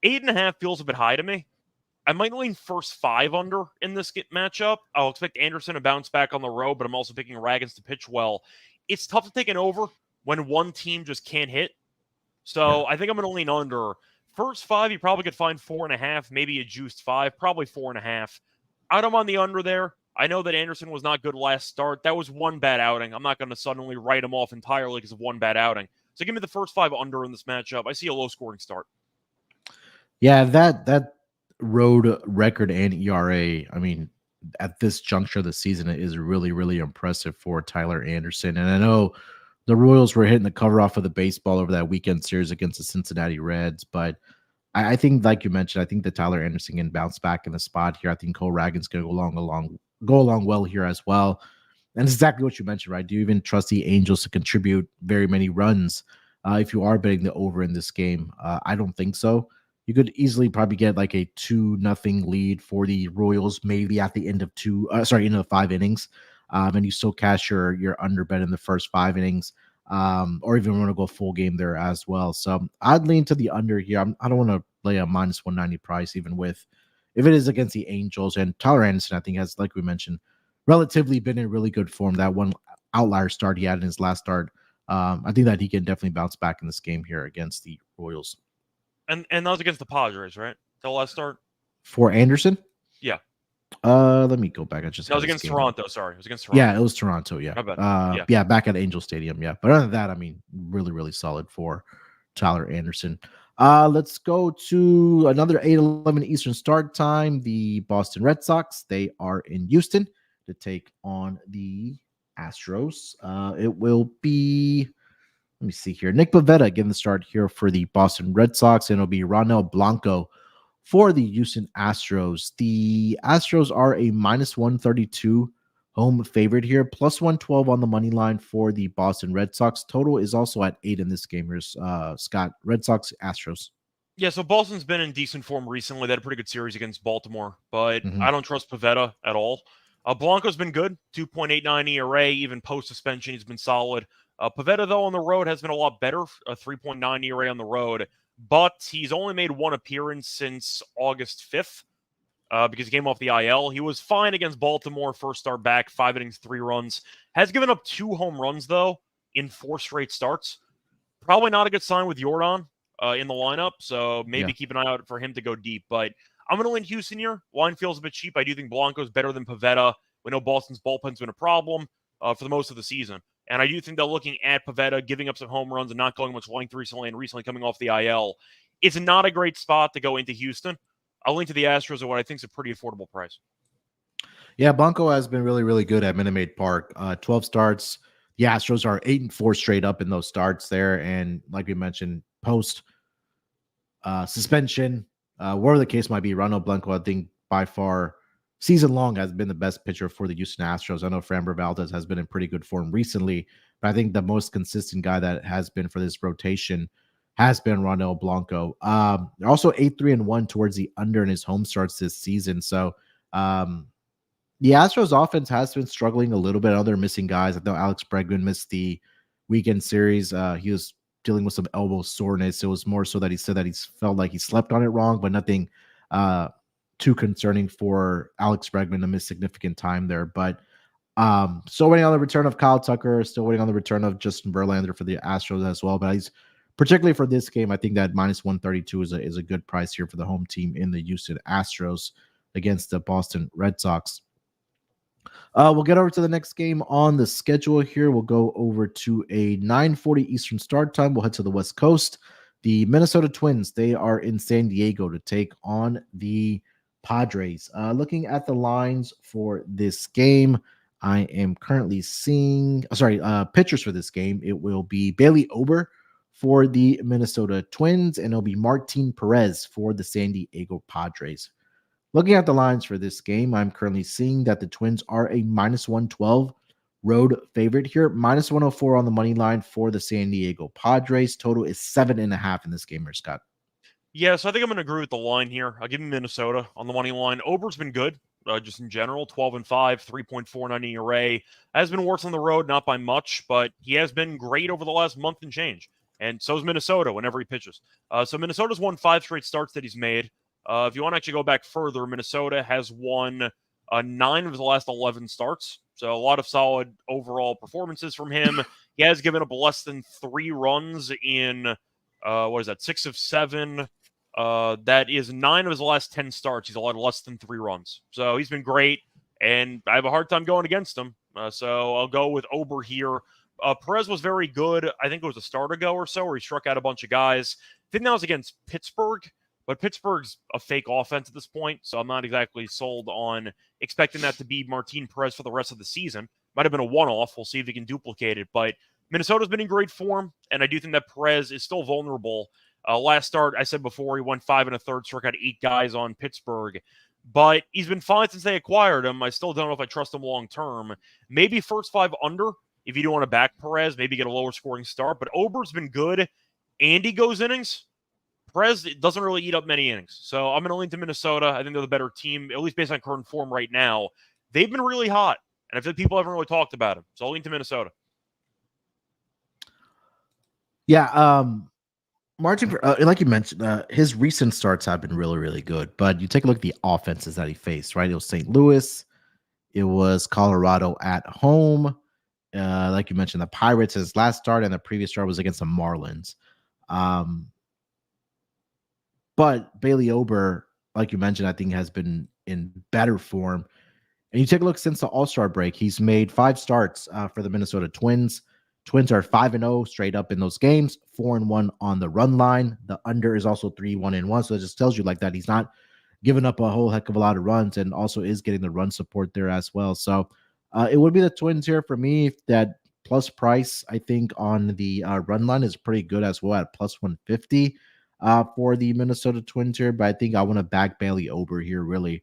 8.5 feels a bit high to me. I might lean first 5 under in this matchup. I'll expect Anderson to bounce back on the road, but I'm also picking Raggins to pitch well. It's tough to take an over when one team just can't hit. So I think I'm going to lean under. First 5, you probably could find 4.5, maybe a juiced 5, probably 4.5. I'm on the under there. I know that Anderson was not good last start. That was one bad outing. I'm not going to suddenly write him off entirely because of one bad outing. So give me the first 5 under in this matchup. I see a low-scoring start. Yeah, that road record and ERA, I mean, at this juncture of the season, it is really, really impressive for Tyler Anderson. And I know the Royals were hitting the cover off of the baseball over that weekend series against the Cincinnati Reds, but I think, like you mentioned, I think that Tyler Anderson can bounce back in the spot here. I think Cole Raggins going to go along well here as well. And it's exactly what you mentioned, right? Do you even trust the Angels to contribute very many runs if you are betting the over in this game? I don't think so. You could easily probably get like a 2-0 lead for the Royals, maybe at the end of end of 5 innings, and you still cash your under bet in the first 5 innings, or even want to go full game there as well. So I'd lean to the under here. I don't want to lay a minus 190 price, even with if it is against the Angels. And Tyler Anderson, I think, has, like we mentioned, relatively been in really good form. That one outlier start he had in his last start, I think that he can definitely bounce back in this game here against the Royals. And that was against the Padres, right? The last start? For Anderson? Yeah. Let me go back. I just That was against Toronto. Sorry. It was against Toronto. Yeah, it was Toronto. Yeah. Yeah, back at Angel Stadium. Yeah. But other than that, I mean, really, really solid for Tyler Anderson. Let's go to another 8:11 Eastern start time. The Boston Red Sox, they are in Houston to take on the Astros. It will be, let me see here, Nick Pivetta getting the start here for the Boston Red Sox, and it'll be Ronel Blanco for the Houston Astros. The Astros are a minus 132 home favorite here, plus 112 on the money line for the Boston Red Sox. Total is also at 8 in this game. Here's Scott, Red Sox, Astros. Yeah, so Boston's been in decent form recently. They had a pretty good series against Baltimore, but I don't trust Pivetta at all. Blanco's been good, 2.89 ERA, even post-suspension, he's been solid. Pivetta, though, on the road has been a lot better, a 3.9 ERA on the road, but he's only made one appearance since August 5th because he came off the IL. He was fine against Baltimore, first start back, 5 innings, 3 runs. Has given up 2 home runs, though, in 4 straight starts. Probably not a good sign with Jordan in the lineup, so maybe keep an eye out for him to go deep. But I'm going to lean Houston here. Line feels a bit cheap. I do think Blanco's better than Pivetta. We know Boston's bullpen's been a problem for the most of the season. And I do think they're looking at Pivetta, giving up some home runs and not going much length recently, and recently coming off the IL. It's not a great spot to go into Houston. I'll link to the Astros at what I think is a pretty affordable price. Yeah, Blanco has been really, really good at Minute Maid Park. 12 starts. The Astros are 8-4 straight up in those starts there. And like we mentioned, post suspension, whatever the case might be, Ronald Blanco, I think by far season long has been the best pitcher for the Houston Astros. I know Framber Valdez has been in pretty good form recently, but I think the most consistent guy that has been for this rotation has been Ronel Blanco. They're also 8-3-1 towards the under in his home starts this season. So the Astros offense has been struggling a little bit. Other missing guys. I know Alex Bregman missed the weekend series. He was dealing with some elbow soreness. It was more so that he said that he felt like he slept on it wrong, but nothing too concerning for Alex Bregman to miss significant time there. But still waiting on the return of Kyle Tucker, still waiting on the return of Justin Verlander for the Astros as well. But he's particularly for this game, I think that minus 132 is a good price here for the home team in the Houston Astros against the Boston Red Sox. We'll get over to the next game on the schedule here. We'll go over to a 9:40 Eastern start time. We'll head to the West Coast. The Minnesota Twins, they are in San Diego to take on the Padres. Looking at the lines for this game, I am currently seeing, pitchers for this game. It will be Bailey Ober for the Minnesota Twins, and it'll be Martin Perez for the San Diego Padres. Looking at the lines for this game, I'm currently seeing that the Twins are a minus 112 road favorite here, minus 104 on the money line for the San Diego Padres. Total is 7.5 in this game here, Scott. Yeah, so I think I'm going to agree with the line here. I'll give him Minnesota on the money line. Ober's been good, just in general, 12-5, 3.49 ERA. Has been worse on the road, not by much, but he has been great over the last month and change. And so is Minnesota whenever he pitches. So Minnesota's won 5 straight starts that he's made. If you want to actually go back further, Minnesota has won 9 of his last 11 starts. So a lot of solid overall performances from him. He has given up less than 3 runs in, 6 of 7. That is 9 of his last 10 starts. He's allowed less than 3 runs. So he's been great, and I have a hard time going against him. So I'll go with Ober here. Perez was very good. I think it was a start ago or so where he struck out a bunch of guys. I think that was against Pittsburgh, but Pittsburgh's a fake offense at this point, so I'm not exactly sold on expecting that to be Martin Perez for the rest of the season. Might have been a one-off. We'll see if he can duplicate it, but Minnesota's been in great form, and I do think that Perez is still vulnerable. Last start, I said before, he went 5 1/3, struck out 8 guys on Pittsburgh. But he's been fine since they acquired him. I still don't know if I trust him long term. Maybe first 5 under if you do want to back Perez, maybe get a lower scoring start. But Ober's been good, and he goes innings. Perez doesn't really eat up many innings. So I'm going to lean to Minnesota. I think they're the better team, at least based on current form right now. They've been really hot, and I feel like people haven't really talked about him. So I'll lean to Minnesota. Yeah, Martin, like you mentioned, his recent starts have been really, really good. But you take a look at the offenses that he faced, right? It was St. Louis. It was Colorado at home. Like you mentioned, the Pirates, his last start and the previous start was against the Marlins. But Bailey Ober, like you mentioned, I think has been in better form. And you take a look since the All-Star break, he's made 5 starts for the Minnesota Twins. Twins are 5-0 straight up in those games, 4-1 on the run line. The under is also 3-1-1. So it just tells you like that he's not giving up a whole heck of a lot of runs and also is getting the run support there as well. So it would be the Twins here for me. That plus price, I think, on the run line is pretty good as well at plus 150 for the Minnesota Twins here. But I think I want to back Bailey Ober here, really.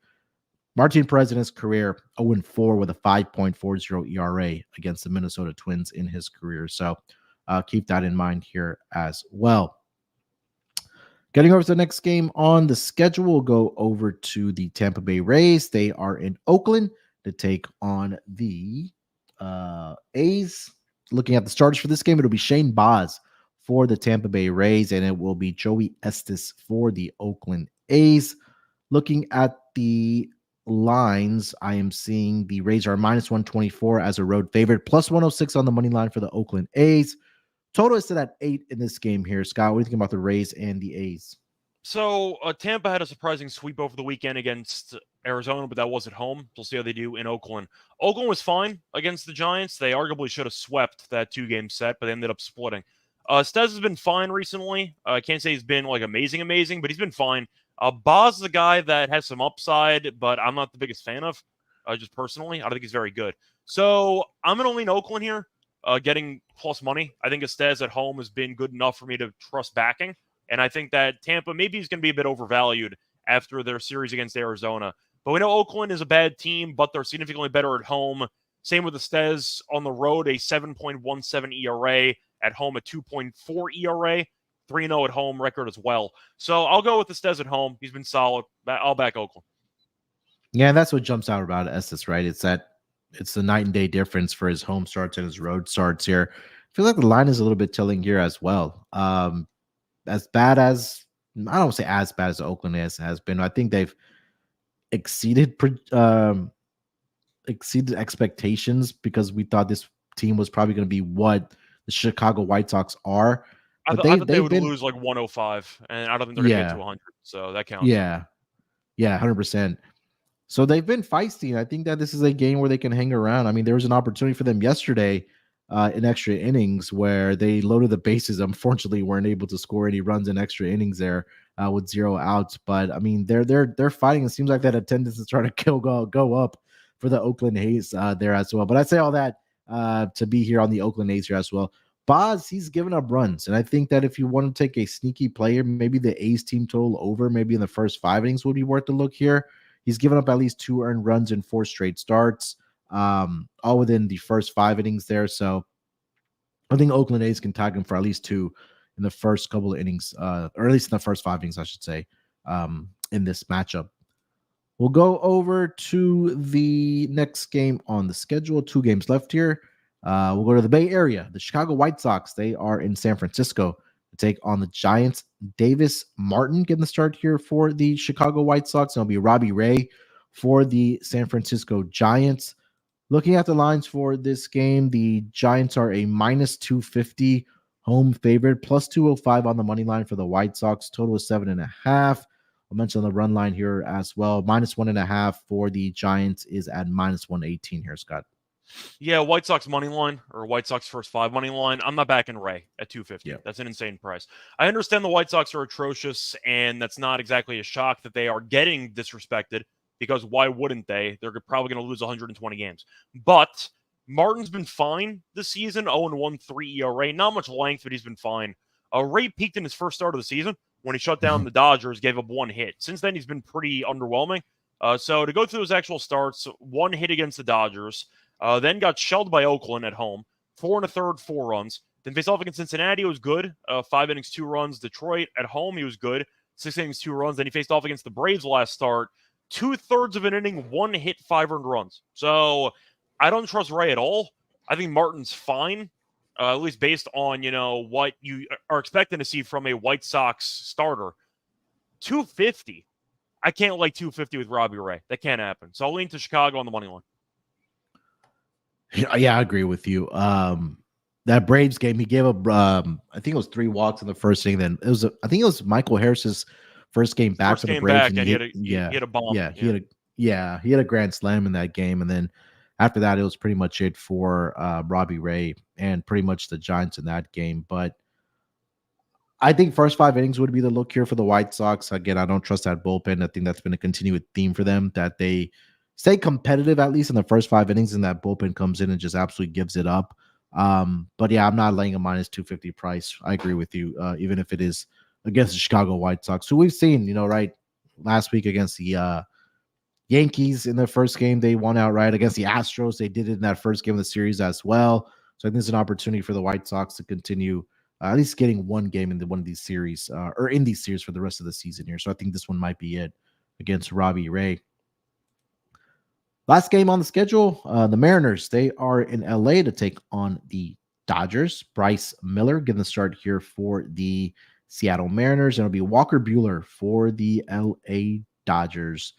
Martin Perez in his career 0-4 with a 5.40 ERA against the Minnesota Twins in his career. So keep that in mind here as well. Getting over to the next game on the schedule, we'll go over to the Tampa Bay Rays. They are in Oakland to take on the A's. Looking at the starters for this game, it'll be Shane Baz for the Tampa Bay Rays, and it will be Joey Estes for the Oakland A's. Looking at the lines, I am seeing the Rays are minus 124 as a road favorite, plus 106 on the money line for the Oakland A's. Total is set at 8 in this game here. Scott, what do you think about the Rays and the A's? So Tampa had a surprising sweep over the weekend against Arizona, but that was at home. We'll see how they do in Oakland. Oakland was fine against the Giants. They arguably should have swept that 2-game set, but they ended up splitting. Stez has been fine recently. I can't say he's been like amazing, but he's been fine. Baz is a guy that has some upside, but I'm not the biggest fan of, just personally. I don't think he's very good. So I'm going to lean Oakland here, getting plus money. I think Estes at home has been good enough for me to trust backing. And I think that Tampa maybe is going to be a bit overvalued after their series against Arizona. But we know Oakland is a bad team, but they're significantly better at home. Same with Estes on the road, a 7.17 ERA, at home a 2.4 ERA. 3-0 at home record as well. So I'll go with Estes at home. He's been solid. I'll back Oakland. Yeah, that's what jumps out about Estes, right? It's the night and day difference for his home starts and his road starts here. I feel like the line is a little bit telling here as well. As bad as, I don't say as bad as Oakland has been. I think they've exceeded expectations because we thought this team was probably going to be what the Chicago White Sox are. I thought they would lose like 105, and I don't think they're going to get to 100, so that counts. Yeah, 100%. So they've been feisty, and I think that this is a game where they can hang around. I mean, there was an opportunity for them yesterday in extra innings where they loaded the bases. Unfortunately, weren't able to score any runs in extra innings there with 0 outs. But I mean, they're fighting. It seems like that attendance is trying to go up for the Oakland A's there as well. But I say all that to be here on the Oakland A's here as well. Boz, he's given up runs. And I think that if you want to take a sneaky player, maybe the A's team total over, maybe in the first 5 innings would be worth a look here. He's given up at least 2 earned runs in 4 straight starts, all within the first 5 innings there. So I think Oakland A's can tag him for at least 2 in the first couple of innings, or at least in the first 5 innings, I should say, in this matchup. We'll go over to the next game on the schedule. 2 games left here. We'll go to the Bay Area. The Chicago White Sox, they are in San Francisco to take on the Giants. Davis Martin getting the start here for the Chicago White Sox. It'll be Robbie Ray for the San Francisco Giants. Looking at the lines for this game, the Giants are a minus 250 home favorite, plus 205 on the money line for the White Sox. Total is 7.5. I'll mention the run line here as well. Minus 1.5 for the Giants is at minus 118 here, Scott. Yeah, White Sox money line or White Sox first 5 money line. I'm not backing Ray at 250. Yeah. That's an insane price. I understand the White Sox are atrocious, and that's not exactly a shock that they are getting disrespected, because why wouldn't they? They're probably going to lose 120 games. But Martin's been fine this season, 0-1, 3 ERA. Not much length, but he's been fine. Ray peaked in his first start of the season when he shut down the Dodgers, gave up 1 hit. Since then, he's been pretty underwhelming. So to go through those actual starts, 1 hit against the Dodgers, then got shelled by Oakland at home, 4 1/3, 4 runs. Then faced off against Cincinnati, it was good. 5 innings, 2 runs. Detroit at home, he was good. 6 innings, 2 runs. Then he faced off against the Braves last start. 2/3 of an inning, 1 hit, 5 earned runs. So I don't trust Ray at all. I think Martin's fine, at least based on, what you are expecting to see from a White Sox starter. 250. I can't like 250 with Robbie Ray. That can't happen. So I'll lean to Chicago on the money line. Yeah, I agree with you. That Braves game, he gave up, I think it was 3 walks in the first inning. Then I think it was Michael Harris's first game back for the Braves. He had a bomb. He had a grand slam in that game. And then after that, it was pretty much it for Robbie Ray and pretty much the Giants in that game. But I think first 5 innings would be the look here for the White Sox. Again, I don't trust that bullpen. I think that's been a continued theme for them, that they stay competitive at least in the first 5 innings, and that bullpen comes in and just absolutely gives it up. But yeah, I'm not laying a minus 250 price. I agree with you, even if it is against the Chicago White Sox, who we've seen, right, last week against the Yankees in their first game, they won outright. Against the Astros, they did it in that first game of the series as well. So I think it's an opportunity for the White Sox to continue at least getting 1 game into one of these series, or in these series for the rest of the season here. So I think this one might be it against Robbie Ray. Last game on the schedule, the Mariners, they are in LA to take on the Dodgers. Bryce Miller getting the start here for the Seattle Mariners. And it'll be Walker Buehler for the LA Dodgers.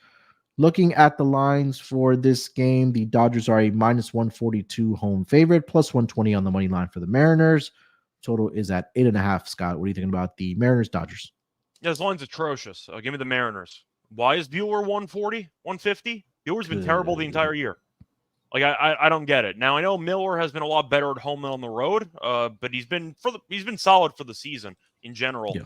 Looking at the lines for this game, the Dodgers are a minus 142 home favorite, plus 120 on the money line for the Mariners. Total is at 8.5. Scott, what are you thinking about the Mariners Dodgers? Yeah, this line's atrocious. Give me the Mariners. Why is Buehler 140, 150? Buehler's been terrible the entire year. Like, I don't get it. Now, I know Miller has been a lot better at home than on the road, but he's been solid for the season in general. Yeah.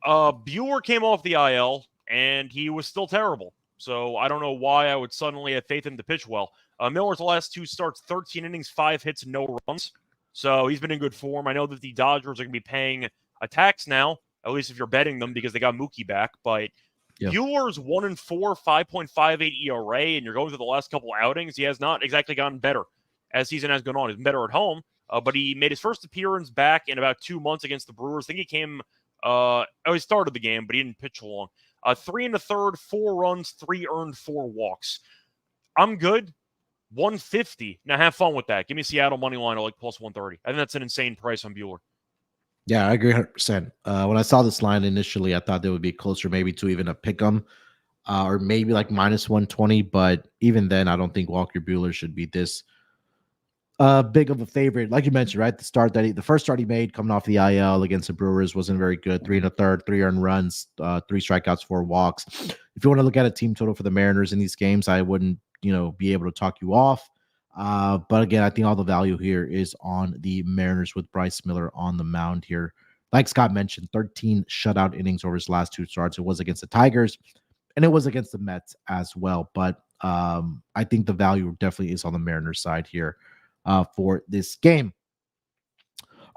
Buehler came off the IL, and he was still terrible. So I don't know why I would suddenly have faith in him to pitch well. Miller's last 2 starts, 13 innings, 5 hits, no runs. So he's been in good form. I know that the Dodgers are going to be paying a tax now, at least if you're betting them, because they got Mookie back. But Buehler's 1-4, 5.58 ERA, and you're going through the last couple outings. He has not exactly gotten better as season has gone on. He's been better at home, but he made his first appearance back in about 2 months against the Brewers. I think he came, he started the game, but he didn't pitch long. 3 1/3, 4 runs, 3 earned, 4 walks. I'm good. 150. Now have fun with that. Give me Seattle money line at like plus 130. I think that's an insane price on Buehler. Yeah, I agree 100%. When I saw this line initially, I thought they would be closer maybe to even a pick 'em, or maybe like minus 120. But even then, I don't think Walker Buehler should be this big of a favorite. Like you mentioned, right? The first start he made coming off the IL against the Brewers wasn't very good. 3 1/3, 3 earned runs, 3 strikeouts, 4 walks. If you want to look at a team total for the Mariners in these games, I wouldn't, be able to talk you off. But again, I think all the value here is on the Mariners with Bryce Miller on the mound here. Like Scott mentioned, 13 shutout innings over his last 2 starts. It was against the Tigers and it was against the Mets as well. But I think the value definitely is on the Mariners side here for this game.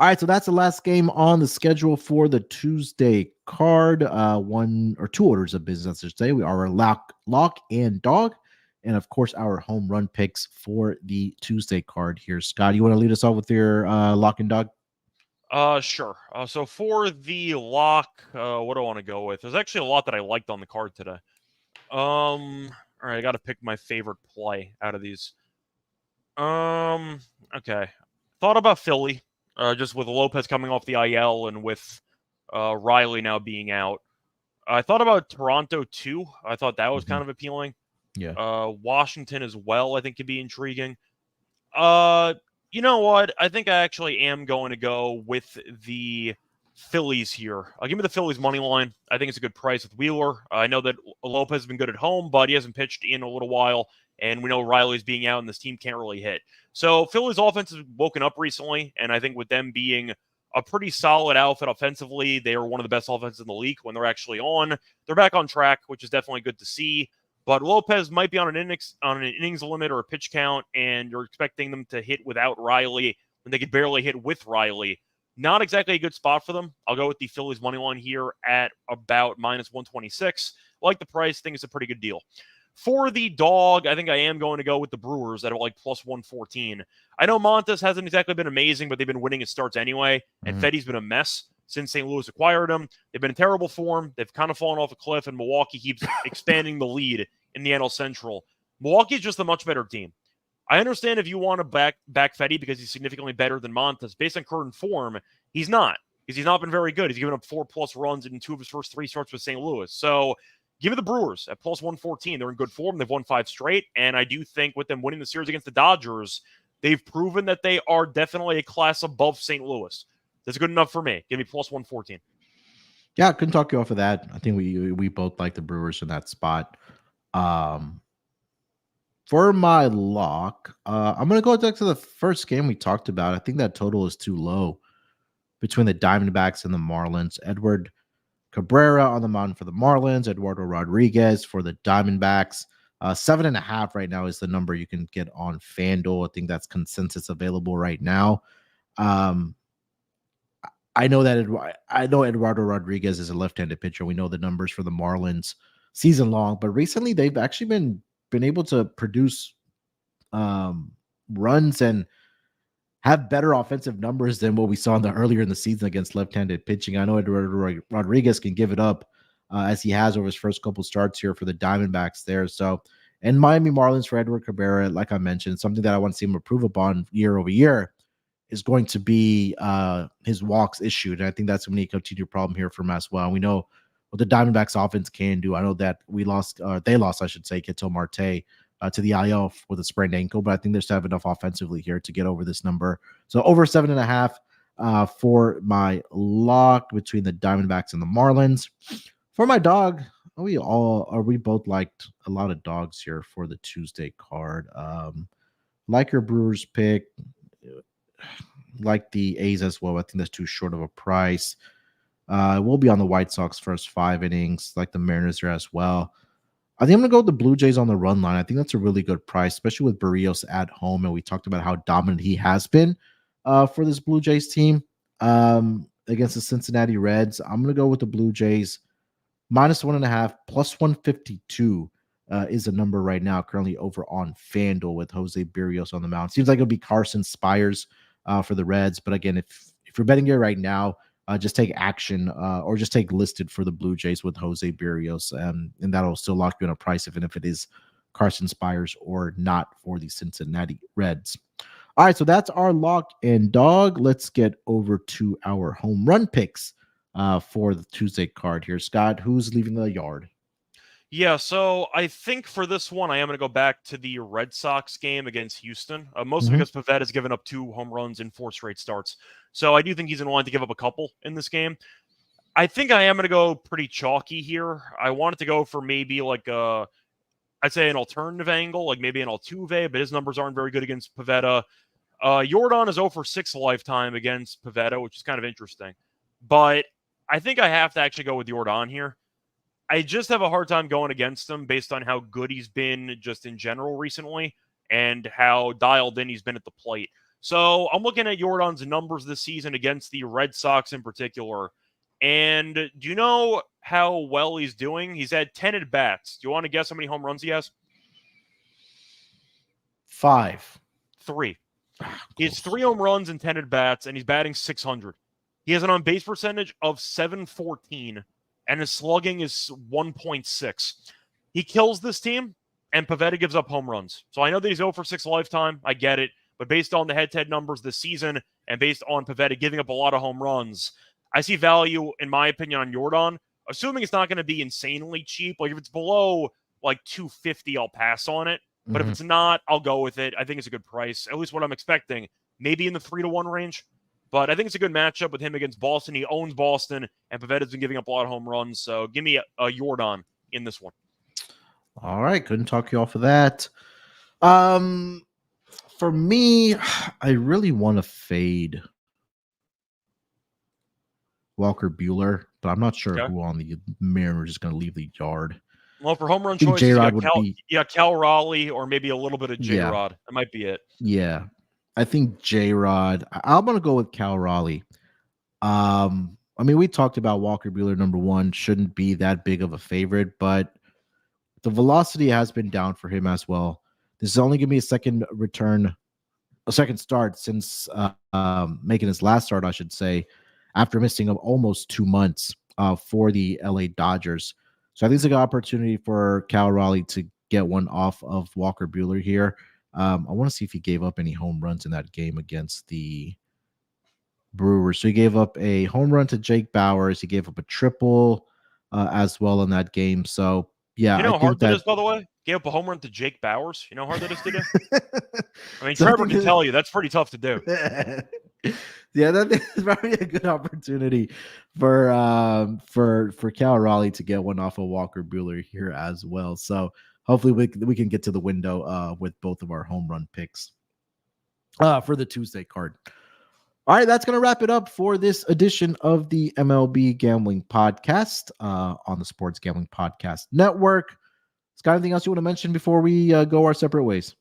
All right, so that's the last game on the schedule for the Tuesday card. One or two orders of business today. We are lock and dog, and of course our home run picks for the Tuesday card here. Scott, you want to lead us off with your lock and dog? Sure. So for the lock, what do I want to go with? There's actually a lot that I liked on the card today. All right, I got to pick my favorite play out of these. Okay. Thought about Philly, just with Lopez coming off the IL and with Riley now being out. I thought about Toronto too. I thought that was kind of appealing. Yeah. Washington as well, I think could be intriguing. You know what? I think I actually am going to go with the Phillies here. I'll give me the Phillies money line. I think it's a good price with Wheeler. I know that Lopez has been good at home, but he hasn't pitched in a little while, and we know Riley's being out, and this team can't really hit. So Phillies offense has woken up recently, and I think with them being a pretty solid outfit offensively, they are one of the best offenses in the league when they're actually on. They're back on track, which is definitely good to see. But Lopez might be on an innings limit or a pitch count, and you're expecting them to hit without Riley when they could barely hit with Riley. Not exactly a good spot for them. I'll go with the Phillies money line here at about minus 126. Like the price, think it's a pretty good deal. For the dog, I think I am going to go with the Brewers at like plus 114. I know Montes hasn't exactly been amazing, but they've been winning his starts anyway, and Fetty's been a mess since St. Louis acquired him. They've been in terrible form. They've kind of fallen off a cliff, and Milwaukee keeps expanding the lead in the NL Central. Milwaukee's just a much better team. I understand if you want to back Fetty because he's significantly better than Montes. Based on current form, he's not. Because he's not been very good. He's given up 4+ runs in 2 of his first 3 starts with St. Louis. So give me the Brewers at plus 114. They're in good form. They've won 5 straight. And I do think with them winning the series against the Dodgers, they've proven that they are definitely a class above St. Louis. That's good enough for me. Give me plus 114. Yeah, couldn't talk you off of that. I think we both like the Brewers in that spot. For my lock, I'm going to go back to the first game we talked about. I think that total is too low between the Diamondbacks and the Marlins. Edward Cabrera on the mound for the Marlins, Eduardo Rodriguez for the Diamondbacks. 7.5 right now is the number you can get on FanDuel. I think that's consensus available right now. I know Eduardo Rodriguez is a left-handed pitcher. We know the numbers for the Marlins season long, but recently they've actually been able to produce runs and have better offensive numbers than what we saw earlier in the season against left-handed pitching. I know Eduardo Rodriguez can give it up as he has over his first couple starts here for the Diamondbacks there. So, and Miami Marlins for Edward Cabrera, like I mentioned, something that I want to see him improve upon year over year is going to be his walks issued. And I think that's going to be a continued problem here for him as well. We know what the Diamondbacks offense can do. I know that they lost, I should say, Ketel Marte to the IL with a sprained ankle, but I think they still have enough offensively here to get over this number. So over 7.5 for my lock between the Diamondbacks and the Marlins. For my dog, we both liked a lot of dogs here for the Tuesday card. Like your Brewers pick, like the A's as well. I think that's too short of a price. We'll be on the White Sox first 5 innings, like the Mariners here as well. I think I'm going to go with the Blue Jays on the run line. I think that's a really good price, especially with Barrios at home. And we talked about how dominant he has been for this Blue Jays team against the Cincinnati Reds. I'm going to go with the Blue Jays minus 1.5, plus 152 is the number right now, currently over on FanDuel with Jose Barrios on the mound. Seems like it'll be Carson Spires for the Reds. But again, if you're betting here right now, just take action or just take listed for the Blue Jays with Jose Barrios, and that'll still lock you in a price, even if it is Carson Spires or not for the Cincinnati Reds. All right, so that's our lock and dog. Let's get over to our home run picks for the Tuesday card here. Scott, who's leaving the yard? Yeah, so I think for this one, I am going to go back to the Red Sox game against Houston, mostly because Pivetta has given up 2 home runs in 4 straight starts. So I do think he's going to want to give up a couple in this game. I think I am going to go pretty chalky here. I wanted to go for maybe like I'd say an alternative angle, like maybe an Altuve, but his numbers aren't very good against Pivetta. Jordan is 0 for 6 lifetime against Pivetta, which is kind of interesting. But I think I have to actually go with Jordan here. I just have a hard time going against him based on how good he's been just in general recently and how dialed in he's been at the plate. So I'm looking at Jordan's numbers this season against the Red Sox in particular. And do you know how well he's doing? He's had 10 at-bats. Do you want to guess how many home runs he has? 5. 3. He has 3 home runs and 10 at-bats, and he's batting .600. He has an on-base percentage of .714, and his slugging is 1.6. He kills this team, and Pivetta gives up home runs. So I know that he's 0 for 6 lifetime. I get it. But based on the head-to-head numbers this season, and based on Pivetta giving up a lot of home runs, I see value, in my opinion, on Jordan. Assuming it's not going to be insanely cheap. Like, if it's below, like, $250, I'll pass on it. But if it's not, I'll go with it. I think it's a good price, at least what I'm expecting. Maybe in the 3-1 range. But I think it's a good matchup with him against Boston. He owns Boston, and Pavetta's been giving up a lot of home runs. So give me a Jordan in this one. All right. Couldn't talk you off of that. For me, I really want to fade Walker Buehler, but I'm not sure who on the Mariners is going to leave the yard. Well, for home run choices, Cal Raleigh or maybe a little bit of J-Rod. That might be it. Yeah. I think J-Rod. I'm going to go with Cal Raleigh. I mean, we talked about Walker Buehler, number 1, shouldn't be that big of a favorite, but the velocity has been down for him as well. This is only going to be a second start since making his last start, I should say, after missing almost 2 months for the LA Dodgers. So I think it's a good opportunity for Cal Raleigh to get one off of Walker Buehler here. I want to see if he gave up any home runs in that game against the Brewers. So he gave up a home run to Jake Bauers. He gave up a triple as well in that game. So, yeah. You know how hard that is, by the way? Gave up a home run to Jake Bauers. You know how hard that is to do? I mean, Trevor can tell you that's pretty tough to do. Yeah, that is probably a good opportunity for Cal Raleigh to get one off of Walker Buehler here as well. So hopefully we can get to the window with both of our home run picks for the Tuesday card. All right, that's going to wrap it up for this edition of the MLB Gambling Podcast on the Sports Gambling Podcast Network. Scott, anything else you want to mention before we go our separate ways?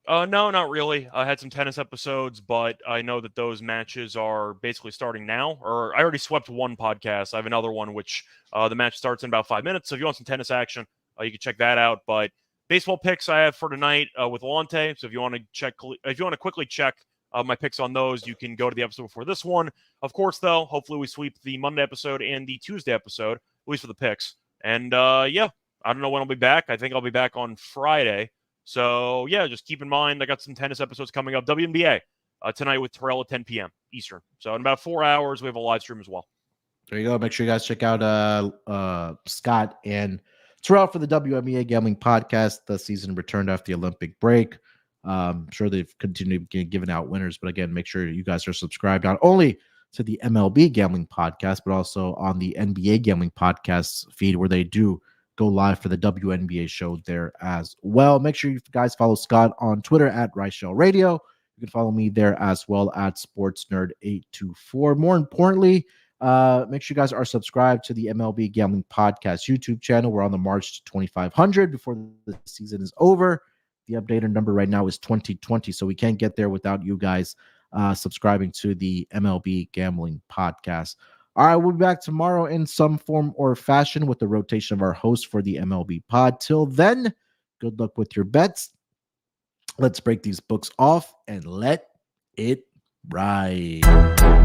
No, not really. I had some tennis episodes, but I know that those matches are basically starting now. Or I already swept one podcast. I have another one, which the match starts in about 5 minutes. So if you want some tennis action, you can check that out. But baseball picks I have for tonight with Lonte. So if you want to quickly check my picks on those, you can go to the episode before this one. Of course, though, hopefully we sweep the Monday episode and the Tuesday episode, at least for the picks. And yeah, I don't know when I'll be back. I think I'll be back on Friday. So, yeah, just keep in mind, I got some tennis episodes coming up. WNBA tonight with Terrell at 10 p.m. Eastern. So, in about 4 hours, we have a live stream as well. There you go. Make sure you guys check out Scott and Terrell for the WNBA Gambling Podcast. The season returned after the Olympic break. I'm sure they've continued giving out winners. But, again, make sure you guys are subscribed not only to the MLB Gambling Podcast, but also on the NBA Gambling Podcast feed where they do go live for the WNBA show there as well. Make sure you guys follow Scott on Twitter at Reichel Radio. You can follow me there as well at SportsNerd824. More importantly, make sure you guys are subscribed to the MLB Gambling Podcast YouTube channel. We're on the march to 2,500 before the season is over. The updated number right now is 2020, so we can't get there without you guys subscribing to the MLB Gambling Podcast. All right, we'll be back tomorrow in some form or fashion with the rotation of our host for the MLB pod. Till then, good luck with your bets. Let's break these books off and let it ride.